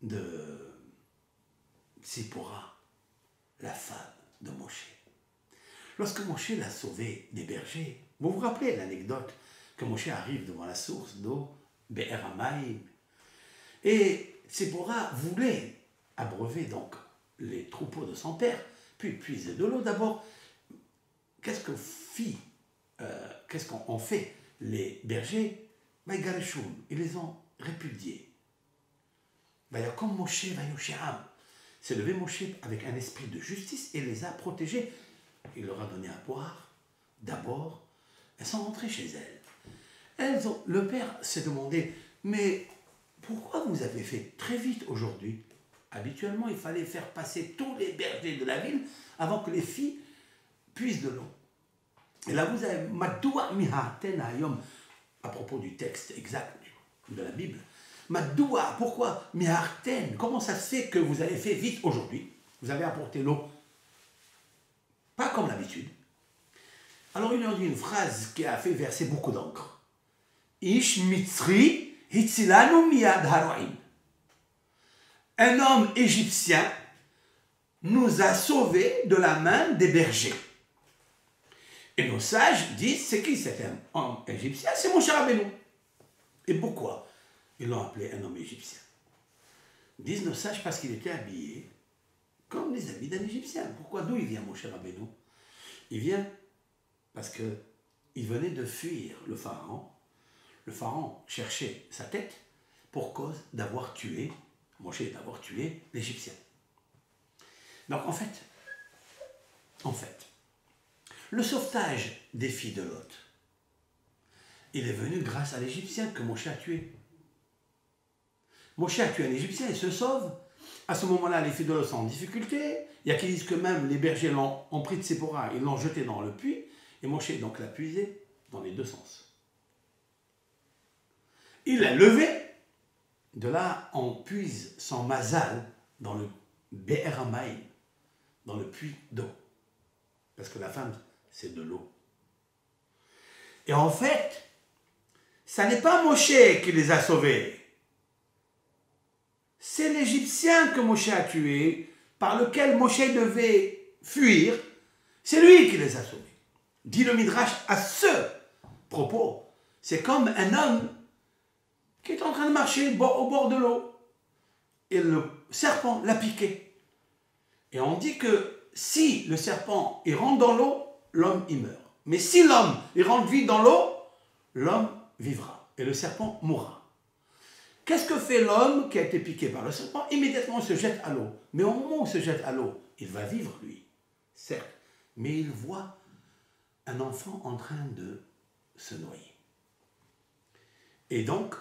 S1: de Tzipora, la femme de Moshe. Lorsque Moshe l'a sauvé des bergers, vous vous rappelez l'anecdote que Moshe arrive devant la source d'eau, Be'er Hamayim, et Tzipora voulait abreuver donc les troupeaux de son père, puis puiser de l'eau. D'abord, qu'est-ce qu'ont fait les bergers? Ils les ont répudiés. Comme Moshe Vayosheam, s'est levé Moshe avec un esprit de justice et les a protégés. Il leur a donné à boire. D'abord, elles sont rentrées chez elles. Le père s'est demandé, mais pourquoi vous avez fait très vite aujourd'hui? Habituellement, il fallait faire passer tous les bergers de la ville avant que les filles puissent de l'eau. Et là, vous avez Madoua Mihaten Ayom, à propos du texte exact de la Bible. Madoua, pourquoi Mihaten? Comment ça se fait que vous avez fait vite aujourd'hui? Vous avez apporté l'eau, pas comme d'habitude. Alors, il leur dit une phrase qui a fait verser beaucoup d'encre. Ish Mitzri Hitzilanu Miyad Haroim. Un homme égyptien nous a sauvés de la main des bergers. Et nos sages disent, c'est qui cet homme égyptien? C'est Moshe Rabbeinu. Et pourquoi ils l'ont appelé un homme égyptien? Disent nos sages parce qu'il était habillé comme les habits d'un égyptien. Pourquoi? D'où il vient Moshe Rabbeinu? Il vient parce qu'il venait de fuir le pharaon. Le pharaon cherchait sa tête pour cause d'avoir tué, Moshe d'avoir tué l'Égyptien. Donc en fait, le sauvetage des filles de Lot, il est venu grâce à l'Égyptien que Moshe a tué. Moshe a tué un Égyptien et se sauve. À ce moment-là, les filles de Lot sont en difficulté. Il y a qui disent que même les bergers ont pris de Tzipora, ils l'ont jeté dans le puits, et Moshe donc l'a puisé dans les deux sens. Il l'a levé. De là, on puise son mazal dans le Be'er Hamayim, dans le puits d'eau. Parce que la femme, c'est de l'eau. Et en fait, ça n'est pas Moshe qui les a sauvés. C'est l'Égyptien que Moshe a tué, par lequel Moshe devait fuir. C'est lui qui les a sauvés. Dit le Midrash à ce propos. C'est comme un homme qui est en train de marcher au bord de l'eau. Et le serpent l'a piqué. Et on dit que si le serpent il rentre dans l'eau, l'homme il meurt. Mais si l'homme il rentre vite dans l'eau, l'homme vivra. Et le serpent mourra. Qu'est-ce que fait l'homme qui a été piqué par le serpent? Immédiatement il se jette à l'eau. Mais au moment où il se jette à l'eau, il va vivre lui, certes. Mais il voit un enfant en train de se noyer. Et donc,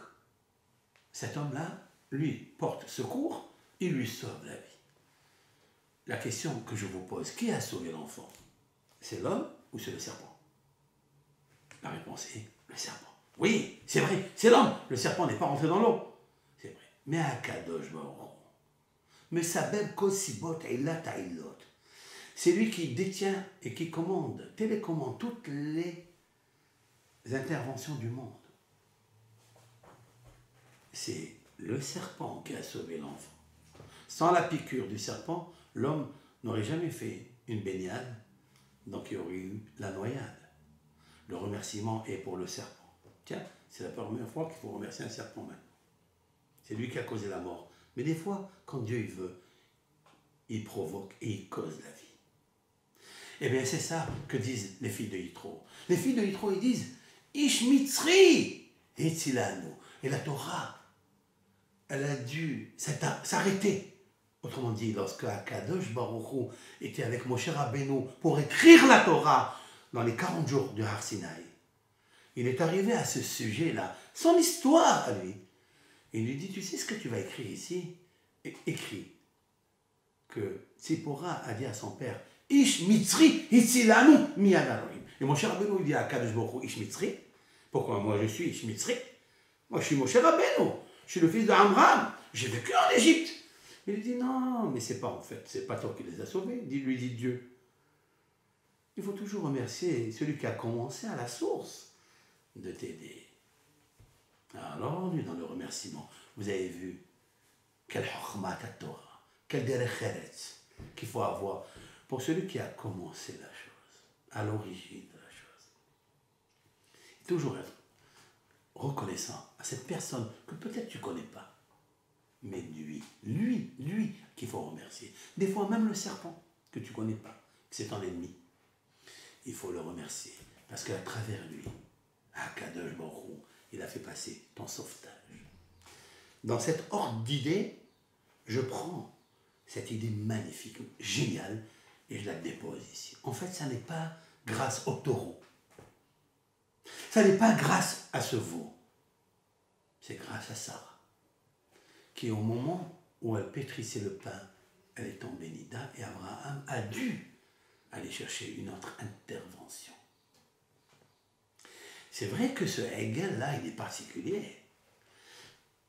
S1: cet homme-là, lui, porte secours, il lui sauve la vie. La question que je vous pose, qui a sauvé l'enfant? C'est l'homme ou c'est le serpent? La réponse est le serpent. Oui, c'est vrai, c'est l'homme. Le serpent n'est pas rentré dans l'eau. C'est vrai. Mais à Kadosh Baruch Hu, mais Sabeb Kosibot Eilat Ailot, c'est lui qui détient et qui commande, télécommande toutes les interventions du monde. C'est le serpent qui a sauvé l'enfant. Sans la piqûre du serpent, l'homme n'aurait jamais fait une baignade Donc il y aurait eu la noyade. Le remerciement est pour le serpent. Tiens, c'est la première fois qu'il faut remercier un serpent maintenant. C'est lui qui a causé la mort. Mais des fois, quand Dieu il veut, il provoque et il cause la vie. Eh bien, c'est ça que disent les filles de Yitro. Les filles de Yitro, ils disent Ish mitzri etzilanu. Et la Torah, elle a dû s'arrêter. Autrement dit, lorsque Akadosh Baruch Hu était avec Moshe Rabbeinu pour écrire la Torah dans les 40 jours du Har Sinaï, il est arrivé à ce sujet-là, son histoire à lui. Il lui dit, tu sais ce que tu vas écrire ici? Écris que Tzipora a dit à son père, Ish mitzri hitzilanu miyad Elohim. Et Moshe Rabbeinu dit à Akadosh Baruch Hu, Ish mitzri. Pourquoi moi je suis Ish mitzri? Moi je suis Moshe Rabbeinu. Je suis le fils d'Amram. J'ai vécu en Égypte. Il lui dit, non, mais c'est pas en fait, c'est pas toi qui les as sauvés. Lui dit Dieu. Il faut toujours remercier celui qui a commencé à la source de t'aider. Alors, dans le remerciement, vous avez vu quel hurmat Torah, quel derech eretz qu'il faut avoir pour celui qui a commencé la chose, à l'origine de la chose. Toujours être reconnaissant à cette personne que peut-être tu ne connais pas, mais lui qu'il faut remercier. Des fois, même le serpent que tu ne connais pas, c'est ton ennemi. Il faut le remercier parce qu'à travers lui, Akadosh Baruch Hu, il a fait passer ton sauvetage. Dans cet ordre d'idées, je prends cette idée magnifique, géniale, et je la dépose ici. En fait, ça n'est pas grâce au taureau. Ça n'est pas grâce à ce veau. C'est grâce à Sarah, qui au moment où elle pétrissait le pain, elle est tombée nida, et Abraham a dû aller chercher une autre intervention. C'est vrai que ce Hegel-là, il est particulier.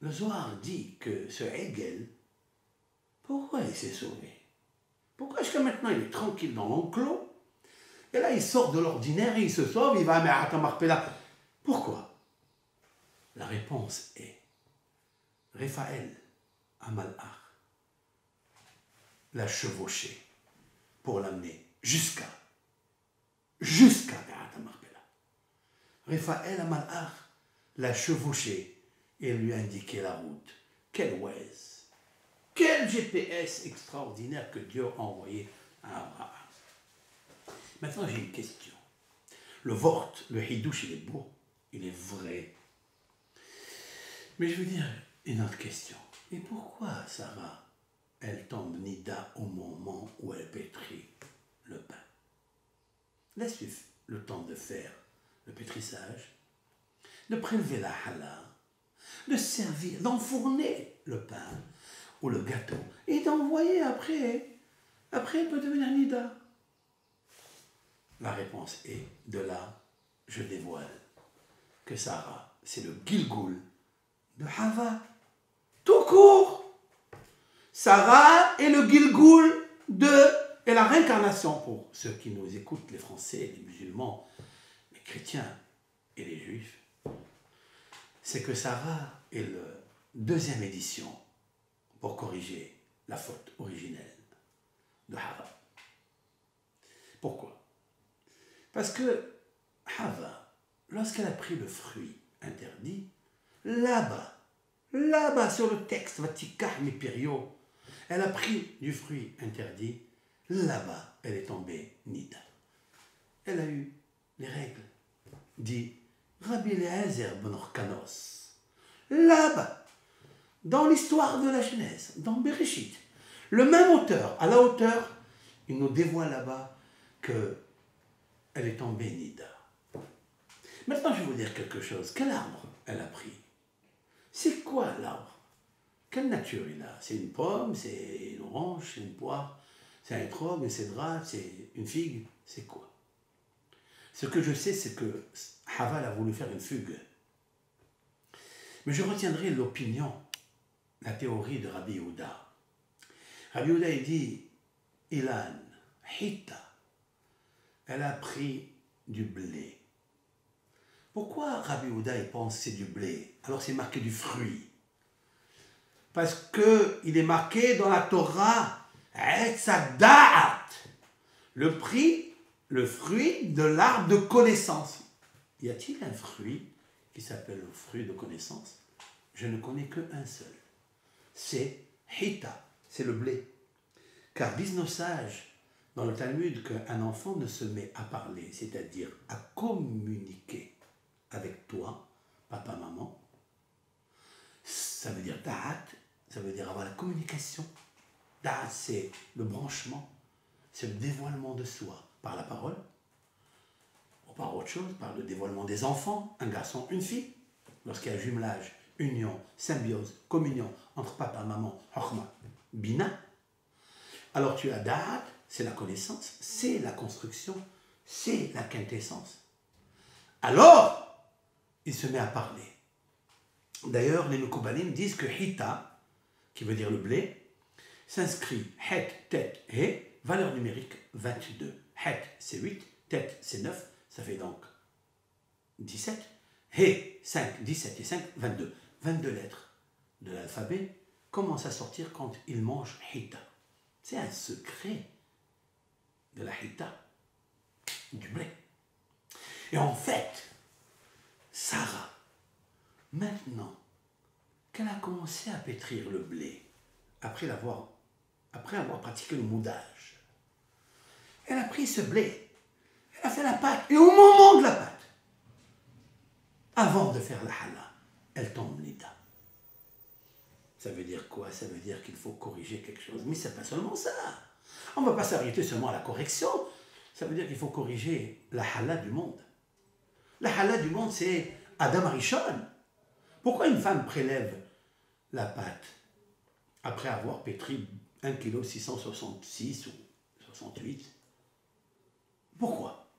S1: Le Zohar dit que ce Hegel, pourquoi il s'est sauvé? Pourquoi est-ce que maintenant il est tranquille dans l'enclos? Et là, il sort de l'ordinaire et il se sauve, il va à Me'at HaMachpelah. Pourquoi? La réponse est Raphaël Amalach l'a chevauché pour l'amener jusqu'à Me'at HaMachpelah. Raphaël Amalach l'a chevauché et lui a indiqué la route. Quel Waze, quel GPS extraordinaire que Dieu a envoyé à Abraham. Maintenant, j'ai une question. Le Vort, le Hidouche, il est beau, il est vrai. Mais je veux dire une autre question. Et pourquoi Sarah, elle tombe nida au moment où elle pétrit le pain? Laisse-lui le temps de faire le pétrissage, de prélever la challah, de servir, d'enfourner le pain ou le gâteau et d'envoyer après. Après, elle peut devenir nida. La réponse est, de là, je dévoile que Sarah, c'est le Gilgoul de Hava. Tout court. Sarah est le Gilgoul et la réincarnation, pour ceux qui nous écoutent, les Français, les musulmans, les chrétiens et les juifs, c'est que Sarah est la deuxième édition pour corriger la faute originelle de Hava. Pourquoi? Parce que Hava, lorsqu'elle a pris le fruit interdit, là-bas, sur le texte, Vatikah Mipirio, elle a pris du fruit interdit, là-bas, elle est tombée nida. Elle a eu les règles, dit Rabbi Eliezer ben Orkanos. Là-bas, dans l'histoire de la Genèse, dans Bereshit, le même auteur, à la hauteur, il nous dévoile là-bas que elle est tombée nida. Maintenant, je vais vous dire quelque chose. Quel arbre elle a pris? C'est quoi l'arbre? Quelle nature il a? C'est une pomme, c'est une orange, c'est une poire, c'est un étrog, un cédrat, c'est une figue, c'est quoi? Ce que je sais, c'est que Haval a voulu faire une fugue. Mais je retiendrai l'opinion, la théorie de Rabbi Yehuda. Rabbi Yehuda, il dit, Ilan, Hita, elle a pris du blé. Pourquoi Rabbi Yehuda il pense que c'est du blé? Alors c'est marqué du fruit. Parce qu'il est marqué dans la Torah, Etz Da'at. Le prix le fruit de l'arbre de connaissance. Y a-t-il un fruit qui s'appelle le fruit de connaissance? Je ne connais qu'un seul. C'est Hita, c'est le blé. Car disent nos sages dans le Talmud qu'un enfant ne se met à parler, c'est-à-dire à communiquer avec toi, papa, maman. Ça veut dire da'at, ça veut dire avoir la communication. Da'at, c'est le branchement, c'est le dévoilement de soi par la parole, ou par autre chose, par le dévoilement des enfants, un garçon, une fille, lorsqu'il y a jumelage, union, symbiose, communion entre papa, maman, hokma, bina. Alors tu as da'at, c'est la connaissance, c'est la construction, c'est la quintessence. Alors, il se met à parler. D'ailleurs, les Mekoubalim disent que Hita, qui veut dire le blé, s'inscrit Het, Tet, He, valeur numérique 22. Het, c'est 8, Tet, c'est 9, ça fait donc 17. He, 5, 17 et 5, 22. 22 lettres de l'alphabet commencent à sortir quand il mange Hita. C'est un secret de la Hita, du blé. Et en fait, Sarah, maintenant qu'elle a commencé à pétrir le blé, après avoir pratiqué le moudage, elle a pris ce blé, elle a fait la pâte, et au moment de la pâte, avant de faire la hala, elle tombe l'ida. Ça veut dire quoi? Ça veut dire qu'il faut corriger quelque chose. Mais ce n'est pas seulement ça. On ne va pas s'arrêter seulement à la correction. Ça veut dire qu'il faut corriger la hala du monde. La hala du monde, c'est Adam Arishon. Pourquoi une femme prélève la pâte après avoir pétri 1,666 kg ou 68 kg? Pourquoi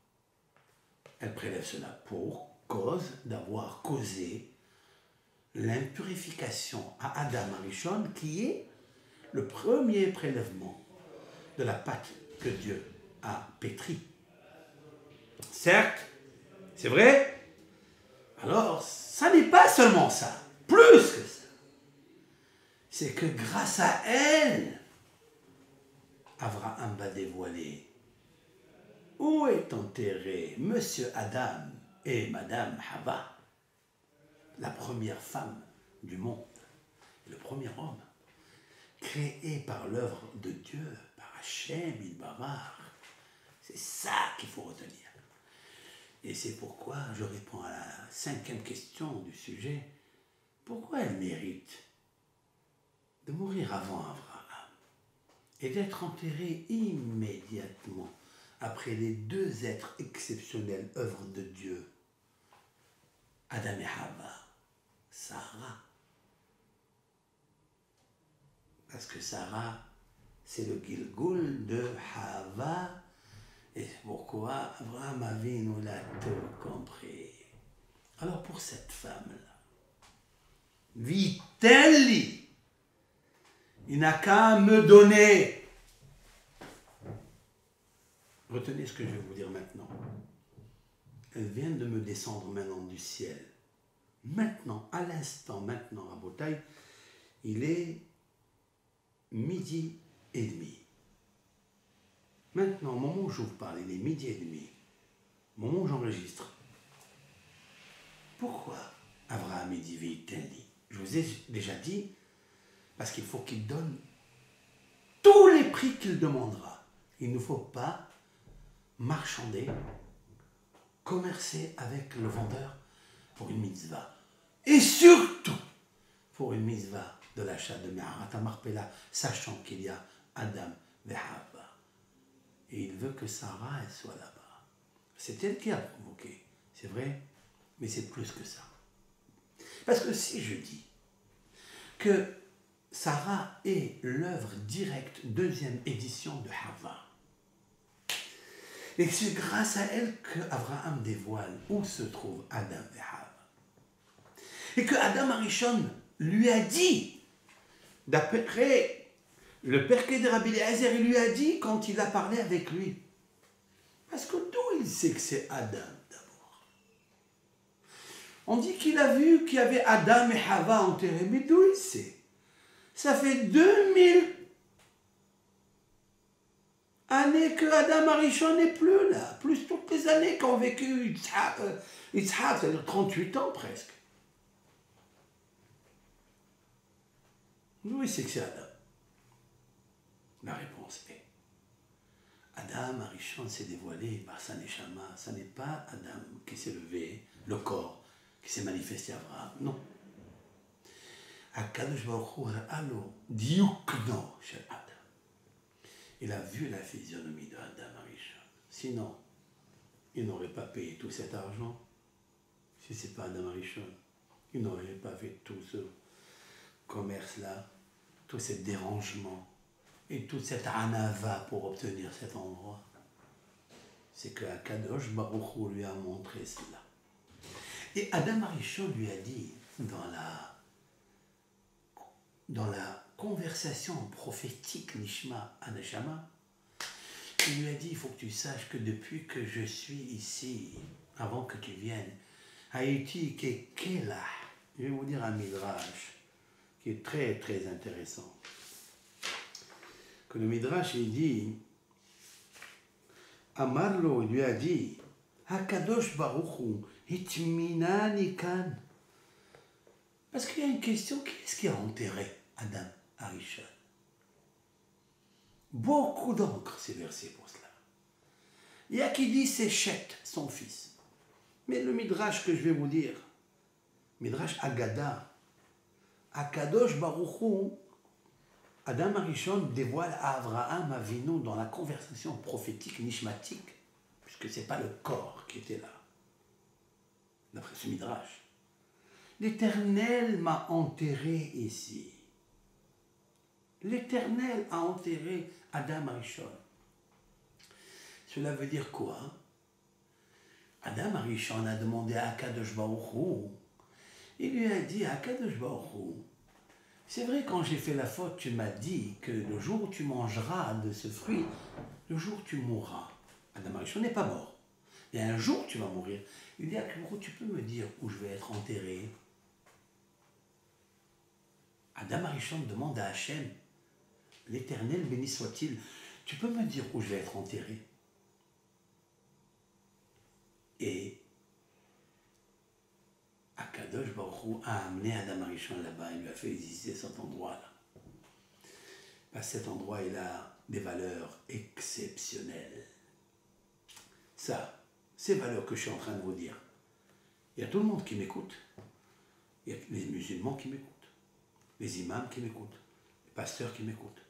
S1: elle prélève cela? Pour cause d'avoir causé l'impurification à Adam Arishon, qui est le premier prélèvement de la pâte que Dieu a pétrie. Certes, c'est vrai. Alors, ça n'est pas seulement ça, plus que ça. C'est que grâce à elle, Abraham va dévoiler où est enterré Monsieur Adam et Madame Hava, la première femme du monde, le premier homme, créé par l'œuvre de Dieu, par Hachem, Ilbarar. C'est ça qu'il faut retenir. Et c'est pourquoi je réponds à la 5e question du sujet. Pourquoi elle mérite de mourir avant Abraham et d'être enterrée immédiatement après les deux êtres exceptionnels, œuvres de Dieu, Adam et Hava, Sarah? Parce que Sarah, c'est le Gilgoul de Hava. Et c'est pourquoi Abraham Avinu l'a tout compris. Alors pour cette femme-là, vitelli, il n'a qu'à me donner. Retenez ce que je vais vous dire maintenant. Elle vient de me descendre maintenant du ciel. Maintenant, à l'instant, maintenant, à Botaï, il est 12h30. Maintenant, au moment où je vous parle, il est 12h30. Au moment où j'enregistre. Pourquoi Abraham dit vitelli? Je vous ai déjà dit, parce qu'il faut qu'il donne tous les prix qu'il demandera. Il ne faut pas marchander, commercer avec le vendeur pour une mitzvah. Et surtout, pour une mitzvah de l'achat de Me'arat HaMarpela, sachant qu'il y a Adam et Hava. Et il veut que Sarah elle soit là-bas. C'est elle qui a provoqué, c'est vrai, mais c'est plus que ça. Parce que si je dis que Sarah est l'œuvre directe, 2e édition de Hava, et que c'est grâce à elle qu'Abraham dévoile où se trouve Adam et Hava, et que Adam Arishon lui a dit, d'après le Perké de Rabbi Eliezer, il lui a dit quand il a parlé avec lui. Parce que d'où il sait que c'est Adam d'abord? On dit qu'il a vu qu'il y avait Adam et Hava enterrés, mais d'où il sait? Ça fait 2000 Année que Adam Arishon n'est plus là, plus toutes les années qu'ont vécu Yitzhak, c'est-à-dire 38 ans presque. Oui, c'est que c'est Adam. La réponse est Adam Arishon s'est dévoilé par sa Neshama. Ça n'est pas Adam qui s'est levé, le corps qui s'est manifesté à Abraham. Non. Akadosh Baruch Hu ra'alo diukno shel Adam. Il a vu la physionomie de Adam Arishon. Sinon, il n'aurait pas payé tout cet argent. Si ce n'est pas Adam Arishon, il n'aurait pas fait tout ce commerce-là, tout ce dérangement et toute cette anava pour obtenir cet endroit. C'est que Akadosh Baruch Hu lui a montré cela. Et Adam Arishon lui a dit dans la conversation prophétique Nishma Anashama, il lui a dit, il faut que tu saches que depuis que je suis ici, avant que tu viennes, Haïti Kekela, je vais vous dire un midrash qui est très très intéressant. Que le midrash il dit, Amarlo lui a dit, Hakadosh Baruchu itminani kan. Parce qu'il y a une question, qui est-ce qui a enterré Adam Arishon? Beaucoup d'encre s'est versée pour cela. Il y a qui dit c'est Chet, son fils. Mais le midrash que je vais vous dire, midrash Agada, Akadosh Baruchu, Adam Arishon dévoile à Avraham Avinu dans la conversation prophétique nishmatique, puisque ce n'est pas le corps qui était là, d'après ce midrash. L'Éternel m'a enterré ici. L'Éternel a enterré Adam Arishon. Cela veut dire quoi? Adam Arishon a demandé à Akadosh Baruch Hu. Il lui a dit à Akadosh Baruch Hu, c'est vrai, quand j'ai fait la faute, tu m'as dit que le jour où tu mangeras de ce fruit, le jour où tu mourras. Adam Arishon n'est pas mort. Il y a un jour où tu vas mourir. Il dit à Akadosh Baruch Hu, tu peux me dire où je vais être enterré? Adam Arishon demande à Hachem, l'Éternel béni soit-il, tu peux me dire où je vais être enterré? Et Akadosh Baruch Hu a amené Adam Arishon là-bas, il lui a fait visiter cet endroit-là. Parce que cet endroit, il a des valeurs exceptionnelles. Ça, ces valeurs que je suis en train de vous dire, il y a tout le monde qui m'écoute. Il y a les musulmans qui m'écoutent, les imams qui m'écoutent, les pasteurs qui m'écoutent.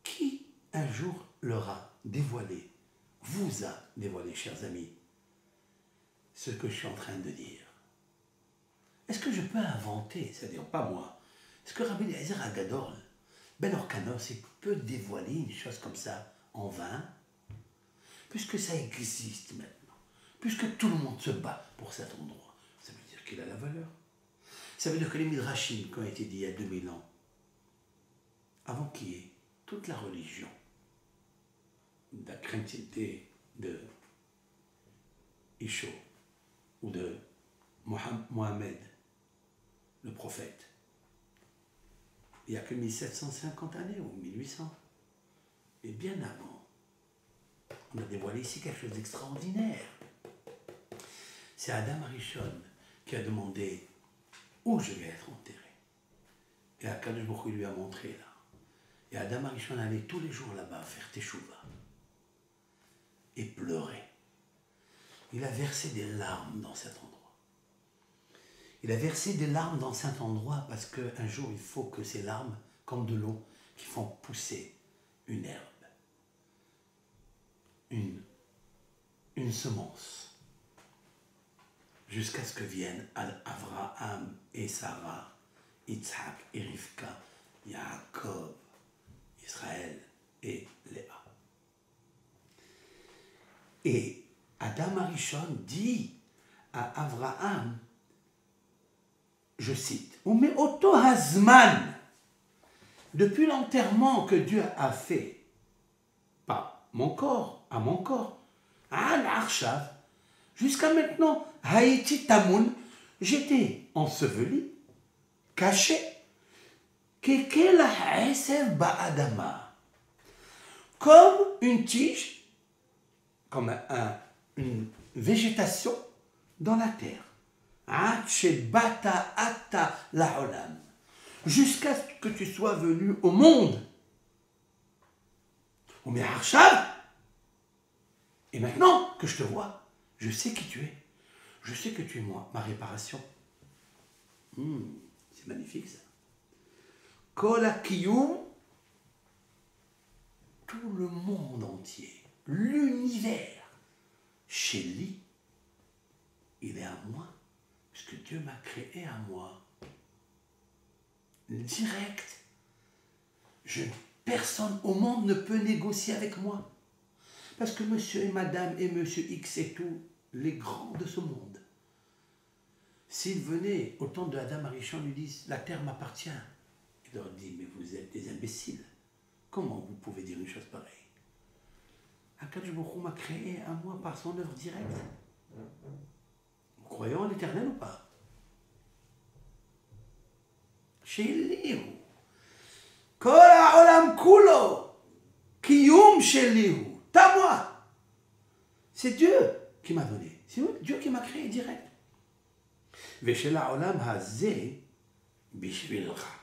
S1: Qui un jour leur a dévoilé, vous a dévoilé, chers amis, ce que je suis en train de dire? Est-ce que je peux inventer, c'est-à-dire pas moi, est-ce que Rabbi Eliezer Agadol, Ben Orkanos, il peut dévoiler une chose comme ça en vain? Puisque ça existe maintenant, puisque tout le monde se bat pour cet endroit, ça veut dire qu'il a la valeur. Ça veut dire que les midrashim qui ont été dit il y a 2000 ans, avant qu'il y ait toute la religion, de la chrétienté de Isho ou de Mohamed, le prophète, il n'y a que 1750 années ou 1800. Et bien avant, on a dévoilé ici quelque chose d'extraordinaire. C'est Adam Arishon qui a demandé où je vais être enterré. Et Akadosh Baruch Hu lui a montré là. Et Adam Arishon allait tous les jours là-bas faire teshuva et pleurer. Il a versé des larmes dans cet endroit. Il a versé des larmes dans cet endroit parce qu'un jour, il faut que ces larmes, comme de l'eau, qui font pousser une herbe, une semence, jusqu'à ce que viennent Avraham et Sarah, Yitzhak et Rivka, Yaakov, Israël et Léa. Et Adam Arishon dit à Avraham, je cite, mais Oto Hazman, depuis l'enterrement que Dieu a fait, pas mon corps, à mon corps, à l'Arshav, jusqu'à maintenant, Haïti Tamoun, j'étais enseveli, caché, comme comme une tige, comme une végétation dans la terre. Jusqu'à ce que tu sois venu au monde. Et maintenant que je te vois, je sais qui tu es. Je sais que tu es moi, ma réparation. C'est magnifique ça. Kol Akiyum, tout le monde entier, l'univers, chez lui, il est à moi, puisque Dieu m'a créé à moi. Direct. Personne au monde ne peut négocier avec moi. Parce que monsieur et madame et monsieur X et tous les grands de ce monde, s'ils venaient au temps de Adam Arishon, lui disent, la terre m'appartient. Il leur dit, mais vous êtes des imbéciles. Comment vous pouvez dire une chose pareille? Akadosh Baruch Hu m'a créé à moi par son œuvre directe. Vous croyez en l'éternel ou pas? Chez Elihu. Kol ha'olam kulo. Kiyum shelihu. T'as moi. C'est Dieu qui m'a donné. C'est Dieu qui m'a créé direct. Veshel ha'olam hazeh bishvilcha.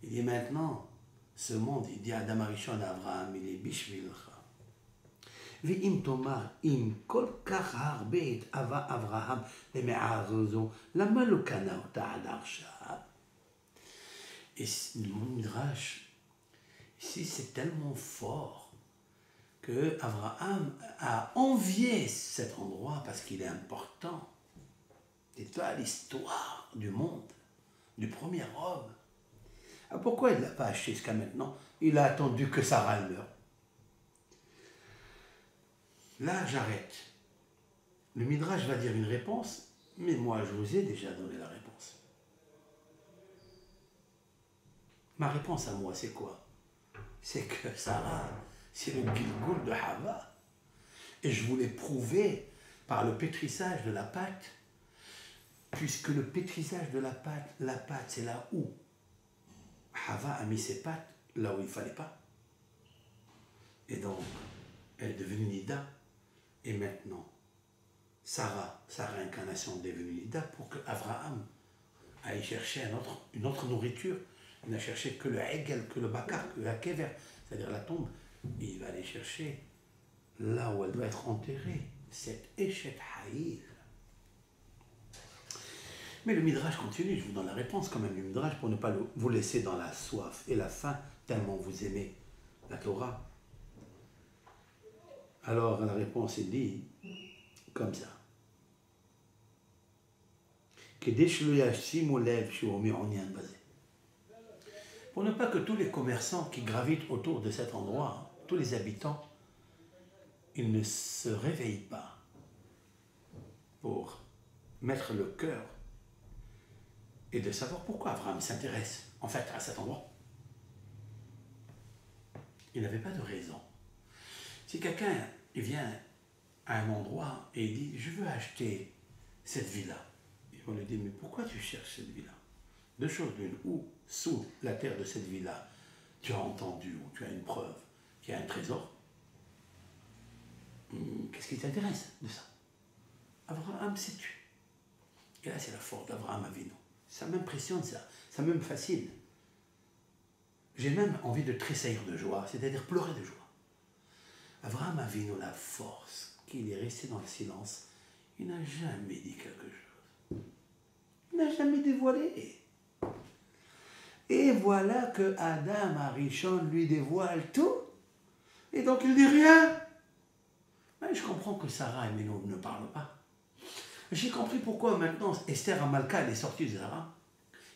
S1: Il dit maintenant, ce monde, il dit à Adam Arishon, à Abraham, il est bishvilcha. ואם תאמר, אם כל כך הרבה התאווה אברהם למערה זו, למה לא קנה אותה עד עכשיו? Et mon midrash, ici c'est tellement fort que Abraham a envié cet endroit parce qu'il est important. C'est toute l'histoire du monde, du premier homme. Alors pourquoi il ne l'a pas acheté jusqu'à maintenant? Il a attendu que Sarah meure. Là, j'arrête. Le Midrash va dire une réponse, mais moi, je vous ai déjà donné la réponse. Ma réponse à moi, c'est quoi? C'est que Sarah, c'est le Gilgoul de Hava. Et je voulais prouver par le pétrissage de la pâte, puisque le pétrissage de la pâte, c'est là où Hava a mis ses pattes, là où il ne fallait pas. Et donc, elle est devenue Nida. Et maintenant, Sarah, sa réincarnation est devenue Nida pour que Abraham aille chercher une autre nourriture. Il n'a cherché que le Hegel, que le Bakar, que la Kever, c'est-à-dire la tombe. Et il va aller chercher là où elle doit être enterrée, cette Eshet Haïl. Mais le Midrash continue, je vous donne la réponse quand même du Midrash pour ne pas vous laisser dans la soif et la faim, tellement vous aimez la Torah. Alors la réponse est dit comme ça. Pour ne pas que tous les commerçants qui gravitent autour de cet endroit, tous les habitants, ils ne se réveillent pas pour mettre le cœur et de savoir pourquoi Abraham s'intéresse en fait à cet endroit. Il n'avait pas de raison. Si quelqu'un vient à un endroit et il dit « je veux acheter cette villa », on lui dit « mais pourquoi tu cherches cette villa ?» Deux choses l'une, ou sous la terre de cette villa, tu as entendu ou tu as une preuve qu'il y a un trésor. Qu'est-ce qui t'intéresse de ça? Abraham, sais-tu? Et là, c'est la force d'Abraham Avinu. Ça m'impressionne, ça me fascine. J'ai même envie de tressaillir de joie, c'est-à-dire pleurer de joie. Abraham Avinu, la force, qu'il est resté dans le silence, il n'a jamais dit quelque chose. Il n'a jamais dévoilé. Et voilà que Adam Arishon lui dévoile tout. Et donc il dit rien. Mais je comprends que Sarah et Ménon ne parlent pas. J'ai compris pourquoi maintenant Esther Amalka elle est sortie de Sarah,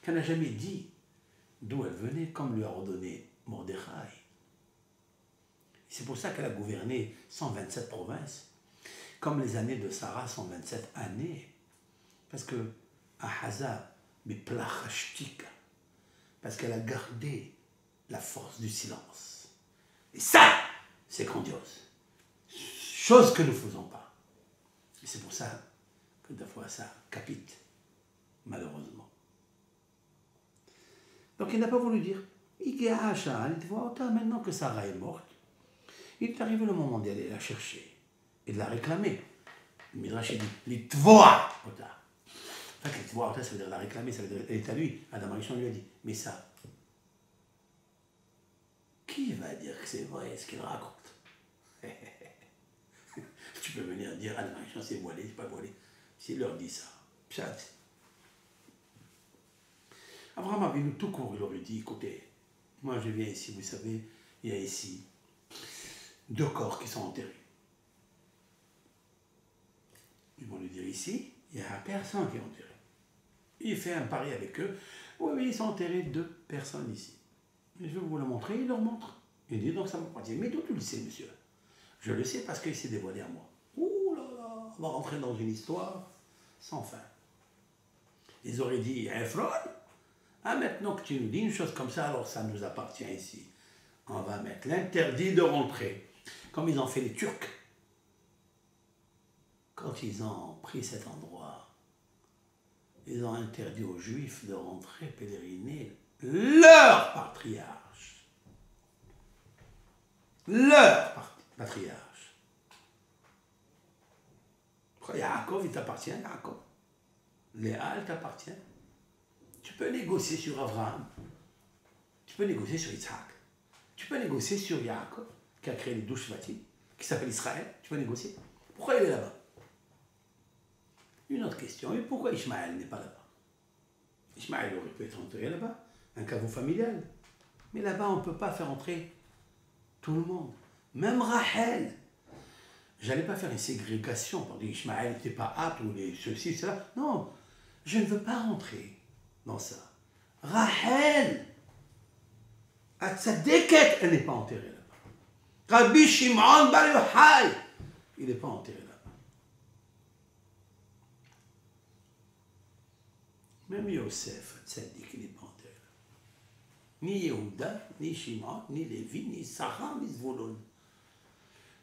S1: qu'elle n'a jamais dit d'où elle venait, comme lui a ordonné Mordechai. C'est pour ça qu'elle a gouverné 127 provinces, comme les années de Sarah, 127 années. Parce que Ahaza, Biplachashtika, parce qu'elle a gardé la force du silence. Et ça, c'est grandiose. Chose que nous ne faisons pas. Et c'est pour ça que des fois ça capite, malheureusement. Donc il n'a pas voulu dire. Maintenant que Sarah est morte, Il est arrivé le moment d'aller la chercher et de la réclamer. Le Midrash dit les tvoa ota. En fait, les tvoa ota, ça veut dire la réclamer, ça veut dire elle est à lui. Adam Arishon lui a dit mais ça, qui va dire que c'est vrai ce qu'il raconte? Tu peux venir dire Adam Arishon c'est voilé, c'est pas voilé. S'il leur dit ça, pshat. Abraham Avinu tout court, il aurait dit écoutez, moi je viens ici, vous savez, il y a ici 2 corps qui sont enterrés. Ils vont lui dire ici, il n'y a personne qui est enterré. Il fait un pari avec eux. Oui, ils sont enterrés 2 personnes ici. Je vais vous le montrer, il leur montre. Il dit donc ça me appartient. Mais d'où tu le sais, monsieur? Je le sais parce qu'il s'est dévoilé à moi. Ouh là là, on va rentrer dans une histoire sans fin. Ils auraient dit Ephron, ah maintenant que tu nous dis une chose comme ça, alors ça nous appartient ici. On va mettre l'interdit de rentrer. Comme ils ont fait les Turcs. Quand ils ont pris cet endroit, ils ont interdit aux Juifs de rentrer pèleriner leur patriarche. Leur patriarche. Yaakov, il t'appartient, Yaakov. Léa, elle t'appartient. Tu peux négocier sur Abraham. Tu peux négocier sur Isaac. Tu peux négocier sur Yaakov, qui a créé les 12 Shvatim, qui s'appelle Israël. Tu peux négocier. Pourquoi il est là-bas? Une autre question, et pourquoi Ishmaël n'est pas là-bas? Ishmaël aurait pu être enterré là-bas, un caveau familial. Mais là-bas, on ne peut pas faire entrer tout le monde. Même Rachel. Je n'allais pas faire une ségrégation pour dire Ishmaël n'était pas apte ou les ceci, cela. Non, je ne veux pas rentrer dans ça. Rachel, à sa déquête, elle n'est pas enterrée là-bas. Rabbi Shimon Bar Yochai, il n'est pas enterré là-bas. Même Yosef, Tzadik, il n'est pas enterré là-bas. Ni Yehuda, ni Shimon, ni Lévi, ni Sarah, ni Zvulun.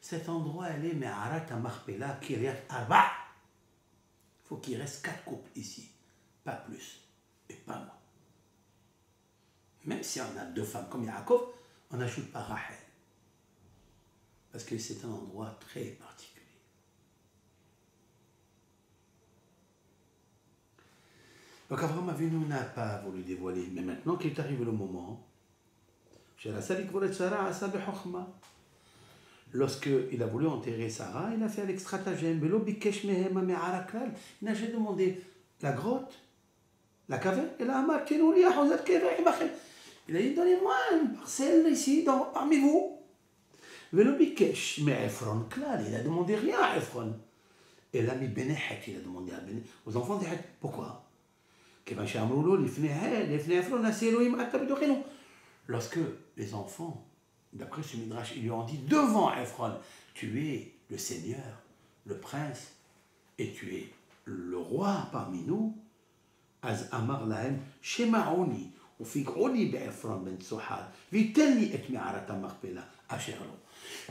S1: Cet endroit, elle est Me'arat HaMachpelah, Kiryat Arba. Il faut qu'il reste 4 couples ici, pas plus, et pas moins. Même si on a 2 femmes comme Yaakov, on n'ajoute pas Rachel. Parce que c'est un endroit très particulier. Donc Abraham Avinu n'a pas voulu dévoiler, mais maintenant qu'il est arrivé le moment, lorsqu'il a voulu enterrer Sarah, il a fait avec stratagème. Il n'a jamais demandé la grotte, la caverne, et là, il a dit donnez-moi une parcelle ici, parmi vous. Il a demandé rien à Ephron. Et là, il a demandé aux enfants de Heth. Pourquoi? Lorsque les enfants, d'après ce midrash, ils lui ont dit devant Ephron, tu es le Seigneur, le prince, et tu es le roi parmi nous. Az amar lahem shema'uni ufiquni be'Ephron ben Tsohar vitelni et me'arat HaMachpelah asher lo.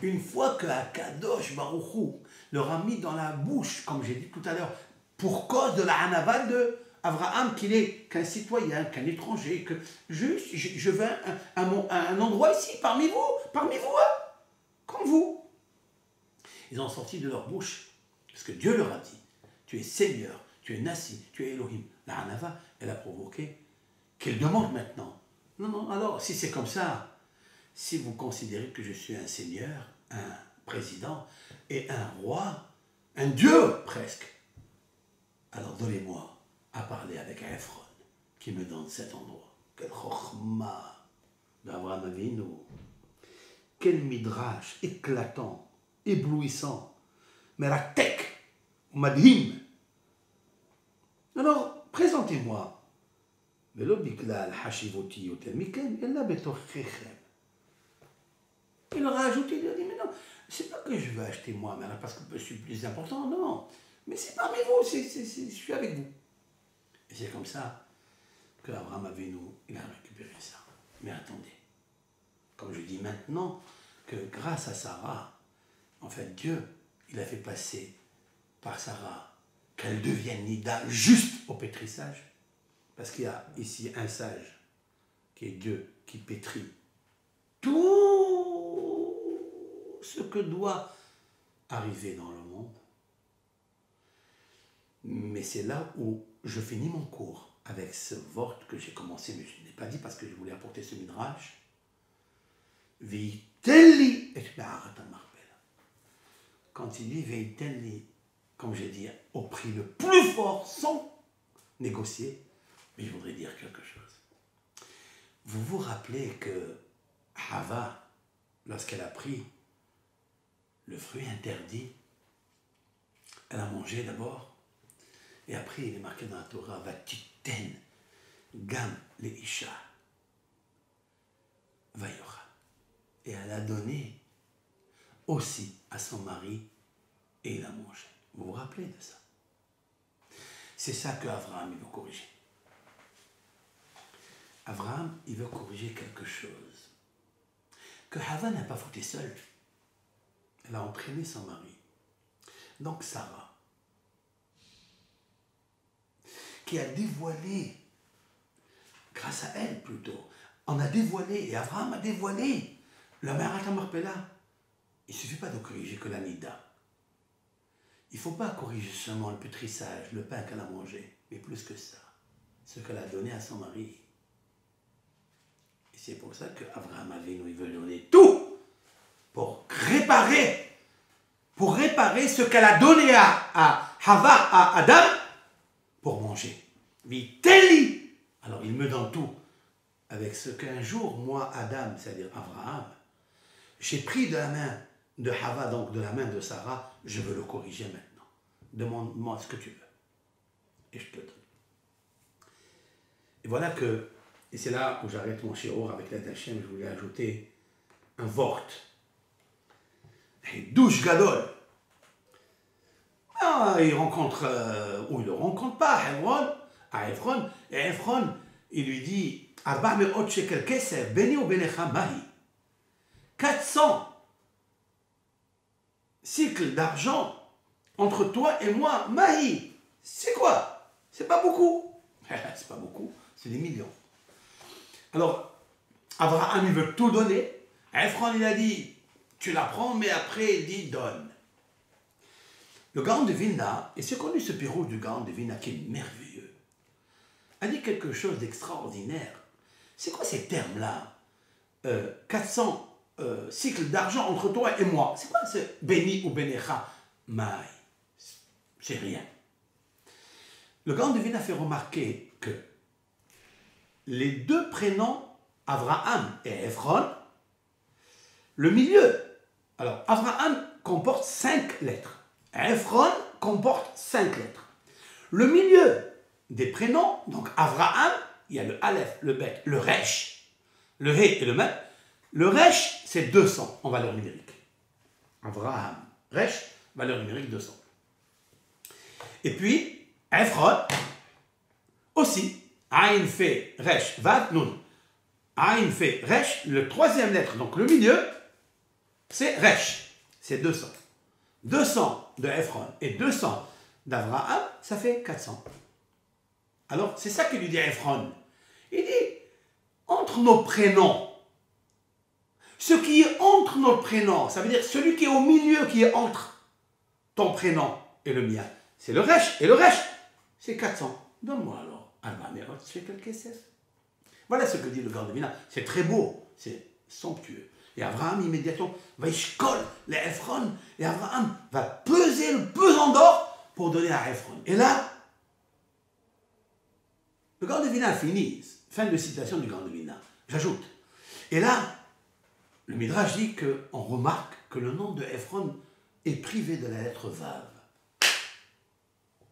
S1: Une fois que Akadosh Baruch Hu leur a mis dans la bouche, comme j'ai dit tout à l'heure, pour cause de la hanava de Abraham, qu'il est qu'un citoyen, qu'un étranger, que juste, je veux un endroit ici, parmi vous, hein, comme vous. Ils ont sorti de leur bouche, parce que Dieu leur a dit, tu es Seigneur, tu es Nassi, tu es Elohim. La hanava, elle a provoqué qu'elle demande maintenant. Non, alors, si c'est comme ça, si vous considérez que je suis un Seigneur, un président et un roi, un Dieu presque, alors donnez-moi à parler avec Ephron, qui me donne cet endroit. Quel chokhma d'Abraham Avinu. Quel midrash éclatant, éblouissant, meratek, madhim. Alors, présentez-moi. Il leur a ajouté, il a dit, mais non, c'est pas que je veux acheter moi, mais parce que je suis plus important, non. Mais c'est parmi vous, je suis avec vous. Et c'est comme ça que Abraham Avinu, il a récupéré ça. Mais attendez, comme je dis maintenant, que grâce à Sarah, en fait, Dieu, il a fait passer par Sarah qu'elle devienne Nida juste au pétrissage. Parce qu'il y a ici un sage, qui est Dieu, qui pétrit toutes ce que doit arriver dans le monde. Mais c'est là où je finis mon cours avec ce vort que j'ai commencé, mais je ne l'ai pas dit parce que je voulais apporter ce midrash. Vitelli et quand il dit Vitelli, comme j'ai dit, au prix le plus fort, sans négocier, mais je voudrais dire quelque chose. Vous vous rappelez que Hava, lorsqu'elle a pris le fruit interdit, elle a mangé d'abord, et après il est marqué dans la Torah, Vatiten, Gam le Isha, Vayora. Et elle a donné aussi à son mari, et il a mangé. Vous vous rappelez de ça? C'est ça que Abraham veut corriger. Abraham, il veut corriger quelque chose. Que Hava n'a pas foutu seule. Elle a entraîné son mari. Donc Sarah, qui a dévoilé, grâce à elle plutôt, on a dévoilé, et Abraham a dévoilé, le Me'arat Marpella. Il ne suffit pas de corriger que la Nida. Il ne faut pas corriger seulement le pétrissage, le pain qu'elle a mangé, mais plus que ça, ce qu'elle a donné à son mari. Et c'est pour ça qu'Abraham Avinu, il veut donner tout pour réparer ce qu'elle a donné à Hava, à Adam, pour manger. Viteli. Alors il me donne tout, avec ce qu'un jour, moi, Adam, c'est-à-dire Abraham, j'ai pris de la main de Hava, donc de la main de Sarah, je veux le corriger maintenant. Demande-moi ce que tu veux. Et je te donne. Et voilà que, et c'est là où j'arrête mon shiur avec l'aide d'Hachem, je voulais ajouter un vort. Douche gadol. Ah, il rencontre, ou il ne le rencontre pas, à Ephron. Et Ephron, il lui dit, 400 cycles d'argent entre toi et moi, Mahi. C'est quoi? C'est pas beaucoup. C'est pas beaucoup, c'est des millions. Alors, Abraham, il veut tout donner. Ephron, il a dit, tu la prends, mais après, il dit, donne. Le Gaon de Vilna, et c'est connu ce Pérou du Gaon de Vilna qui est merveilleux, a dit quelque chose d'extraordinaire. C'est quoi ces termes-là? 400 cycles d'argent entre toi et moi. C'est quoi ce béni ou bénécha? Maï. C'est rien. Le Gaon de Vilna fait remarquer que les deux prénoms, Abraham et Ephron, le milieu, alors Abraham comporte 5 lettres. Ephron comporte 5 lettres. Le milieu des prénoms, donc Abraham, il y a le Aleph, le Bet, le Resh, le He et le Met. Le Resh, c'est 200 en valeur numérique. Abraham, Resh, valeur numérique 200. Et puis, Ephron, aussi, Aïn fait Resh, Vav, Nun. Aïn fait Resh, le troisième lettre, donc le milieu, c'est Resh, c'est 200. 200 de Ephron et 200 d'Abraham, ça fait 400. Alors, c'est ça qu'il lui dit à Ephron. Il dit, entre nos prénoms, ce qui est entre nos prénoms, ça veut dire celui qui est au milieu, qui est entre ton prénom et le mien, c'est le Resh, et le Resh, c'est 400. Donne-moi alors. Voilà ce que dit le Gaon de Vilna. C'est très beau, c'est somptueux. Et Abraham, immédiatement, va ishkol les Ephron, et Abraham va peser le pesant d'or pour donner à Ephron. Et là, le Gaon de Vilna finit. Fin de citation du Gaon de Vilna. J'ajoute. Et là, le Midrash dit qu'on remarque que le nom de Ephron est privé de la lettre Vav.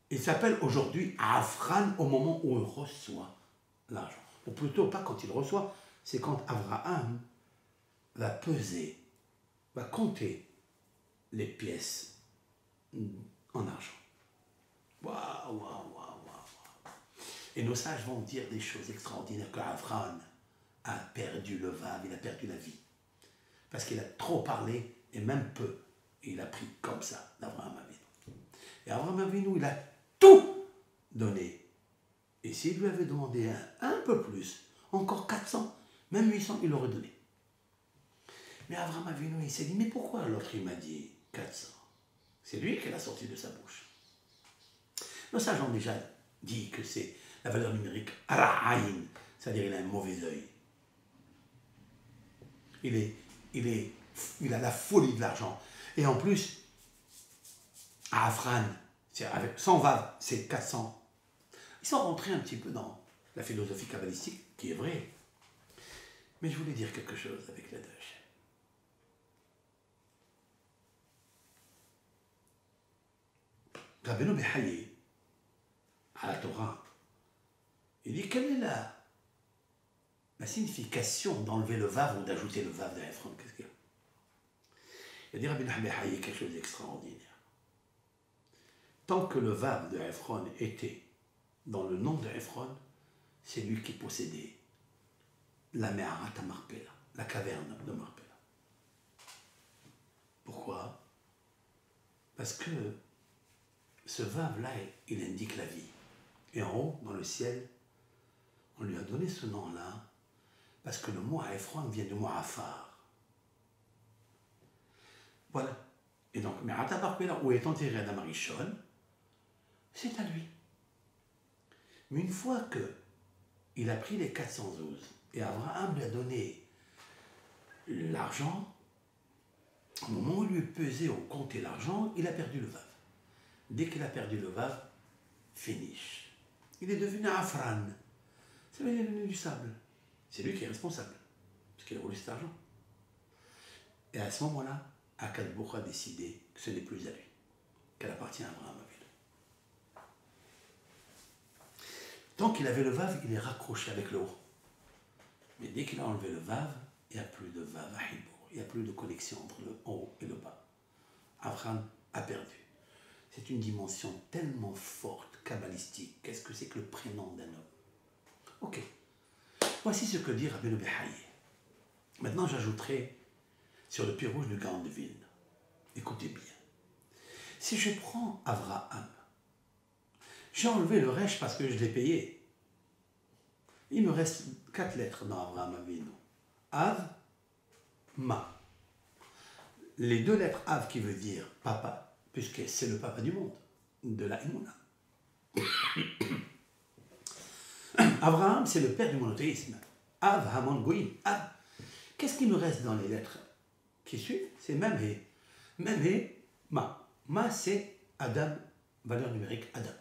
S1: Il s'appelle aujourd'hui Afran au moment où il reçoit l'argent. Ou plutôt, pas quand il reçoit, c'est quand Abraham va peser, va compter les pièces en argent. Waouh, waouh, waouh, waouh. Et nos sages vont dire des choses extraordinaires qu'Abraham a perdu le vav, il a perdu la vie. Parce qu'il a trop parlé et même peu. Et il a pris comme ça d'Abraham Avinu. Et Abraham Avinu, il a tout donné. Et s'il lui avait demandé un peu plus, encore 400, même 800, il l'aurait donné. Mais Abraham Avinu, il s'est dit, mais pourquoi l'autre il m'a dit 400? C'est lui qui l'a sorti de sa bouche. Nos sages ont déjà dit que c'est la valeur numérique Ara'ain, c'est-à-dire il a un mauvais œil. Il a la folie de l'argent. Et en plus, à Afran, avec 100 vav, c'est 400. Ils sont rentrés un petit peu dans la philosophie kabbalistique, qui est vraie. Mais je voulais dire quelque chose avec l'aide de Hachem. Rabbeinu Behaye, à la Torah, il dit quelle est la signification d'enlever le vav ou d'ajouter le vav dans Ephron? Qu'est-ce qu'il y a? Il dit Rabbeinu Behaye quelque chose d'extraordinaire. Tant que le vav de Ephron était dans le nom de Ephron, c'est lui qui possédait la Me'arat Marpella, la caverne de Marpella. Pourquoi? Parce que ce vav-là, il indique la vie. Et en haut, dans le ciel, on lui a donné ce nom-là parce que le mot Ephron vient du mot Afar. Voilà. Et donc, Me'arat Marpella, où est enterré Adam Arishon, c'est à lui. Mais une fois qu'il a pris les 412 et Abraham lui a donné l'argent, au moment où il lui pesait ou comptait l'argent, il a perdu le vav. Dès qu'il a perdu le vav, finish. Il est devenu Afran. Ça veut dire qu'il est devenu du sable. C'est lui qui est responsable, parce qu'il a volé cet argent. Et à ce moment-là, Akadosh Baruch Hu a décidé que ce n'est plus à lui, qu'elle appartient à Abraham. Tant qu'il avait le vav, il est raccroché avec le haut. Mais dès qu'il a enlevé le vav, il n'y a plus de vav à Hibour. Il n'y a plus de connexion entre le haut et le bas. Abraham a perdu. C'est une dimension tellement forte, kabbalistique. Qu'est-ce que c'est que le prénom d'un homme? Ok. Voici ce que dit Rabbeinu Behaye. Maintenant, j'ajouterai sur le pied rouge du Gaon de Vilne. Écoutez bien. Si je prends Abraham, j'ai enlevé le resh parce que je l'ai payé. Il me reste 4 lettres dans Abraham Avinu. Av, Ma. Les 2 lettres Av qui veut dire papa, puisque c'est le papa du monde, de la Emouna. Abraham, c'est le père du monothéisme. Av, Hamon, Goïm. Av. Qu'est-ce qui me reste dans les lettres qui suivent? C'est Memhe. Memhe, Ma. Ma, c'est Adam, valeur numérique Adam.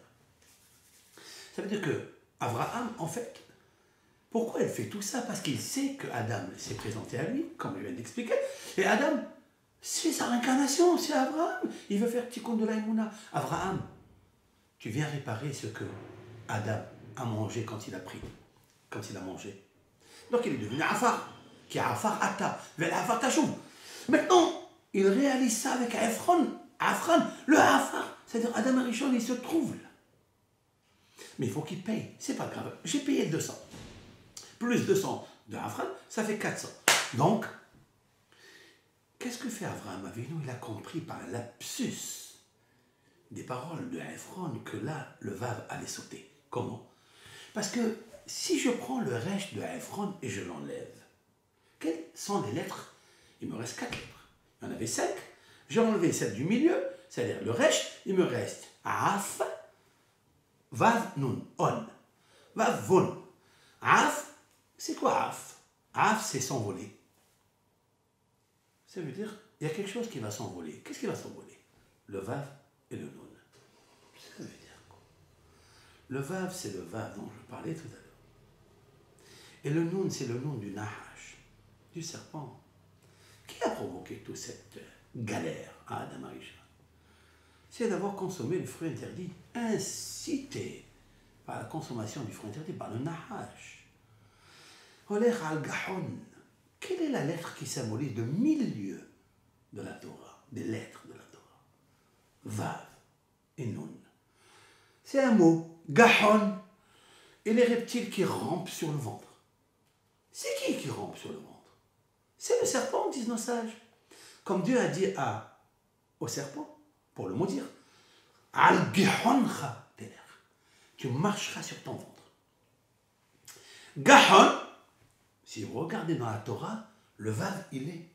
S1: Ça veut dire que Abraham, en fait, pourquoi il fait tout ça? Parce qu'il sait que Adam s'est présenté à lui, comme je viens d'expliquer, et Adam, c'est sa réincarnation, c'est Abraham. Il veut faire tikkun de la Emouna. Abraham, tu viens réparer ce que Adam a mangé quand il a pris, quand il a mangé. Donc il est devenu Afar, qui est Afar Ata, vers Afar Tachou. Maintenant, il réalise ça avec Ephron, Afran, le Afar, c'est-à-dire Adam Arishon, il se trouve là. Mais il faut qu'il paye, c'est pas grave. J'ai payé 200. Plus 200 de Afran, ça fait 400. Donc, qu'est-ce que fait Abraham Avinu? Il a compris par un lapsus des paroles de Ephron que là, le vav allait sauter. Comment? Parce que si je prends le resh de Ephron et je l'enlève, quelles sont les lettres? Il me reste 4 lettres. Il y en avait 5. J'ai enlevé celle du milieu, c'est-à-dire le resh, il me reste Af, Vav, Nun, On. Vav, Von. Af, c'est quoi Af? Af, c'est s'envoler. Ça veut dire, il y a quelque chose qui va s'envoler. Qu'est-ce qui va s'envoler? Le Vav et le Nun. Ça veut dire quoi? Le Vav, c'est le Vav dont je parlais tout à l'heure. Et le Nun, c'est le nom du Nahash, du serpent. Qui a provoqué toute cette galère à Adam Arishon? C'est d'avoir consommé le fruit interdit, incité par la consommation du fruit interdit, par le Nahash. Oler al-Gahon. Quelle est la lettre qui symbolise de 1000 lieux de la Torah, des lettres de la Torah? Vav et Nun. C'est un mot, Gahon, et les reptiles qui rampent sur le ventre. C'est qui rampe sur le ventre? C'est le serpent, disent nos sages. Comme Dieu a dit au serpent, pour le maudire, Al-Gihoncha teler. Tu marcheras sur ton ventre. Gahon, si vous regardez dans la Torah, le Vav, il est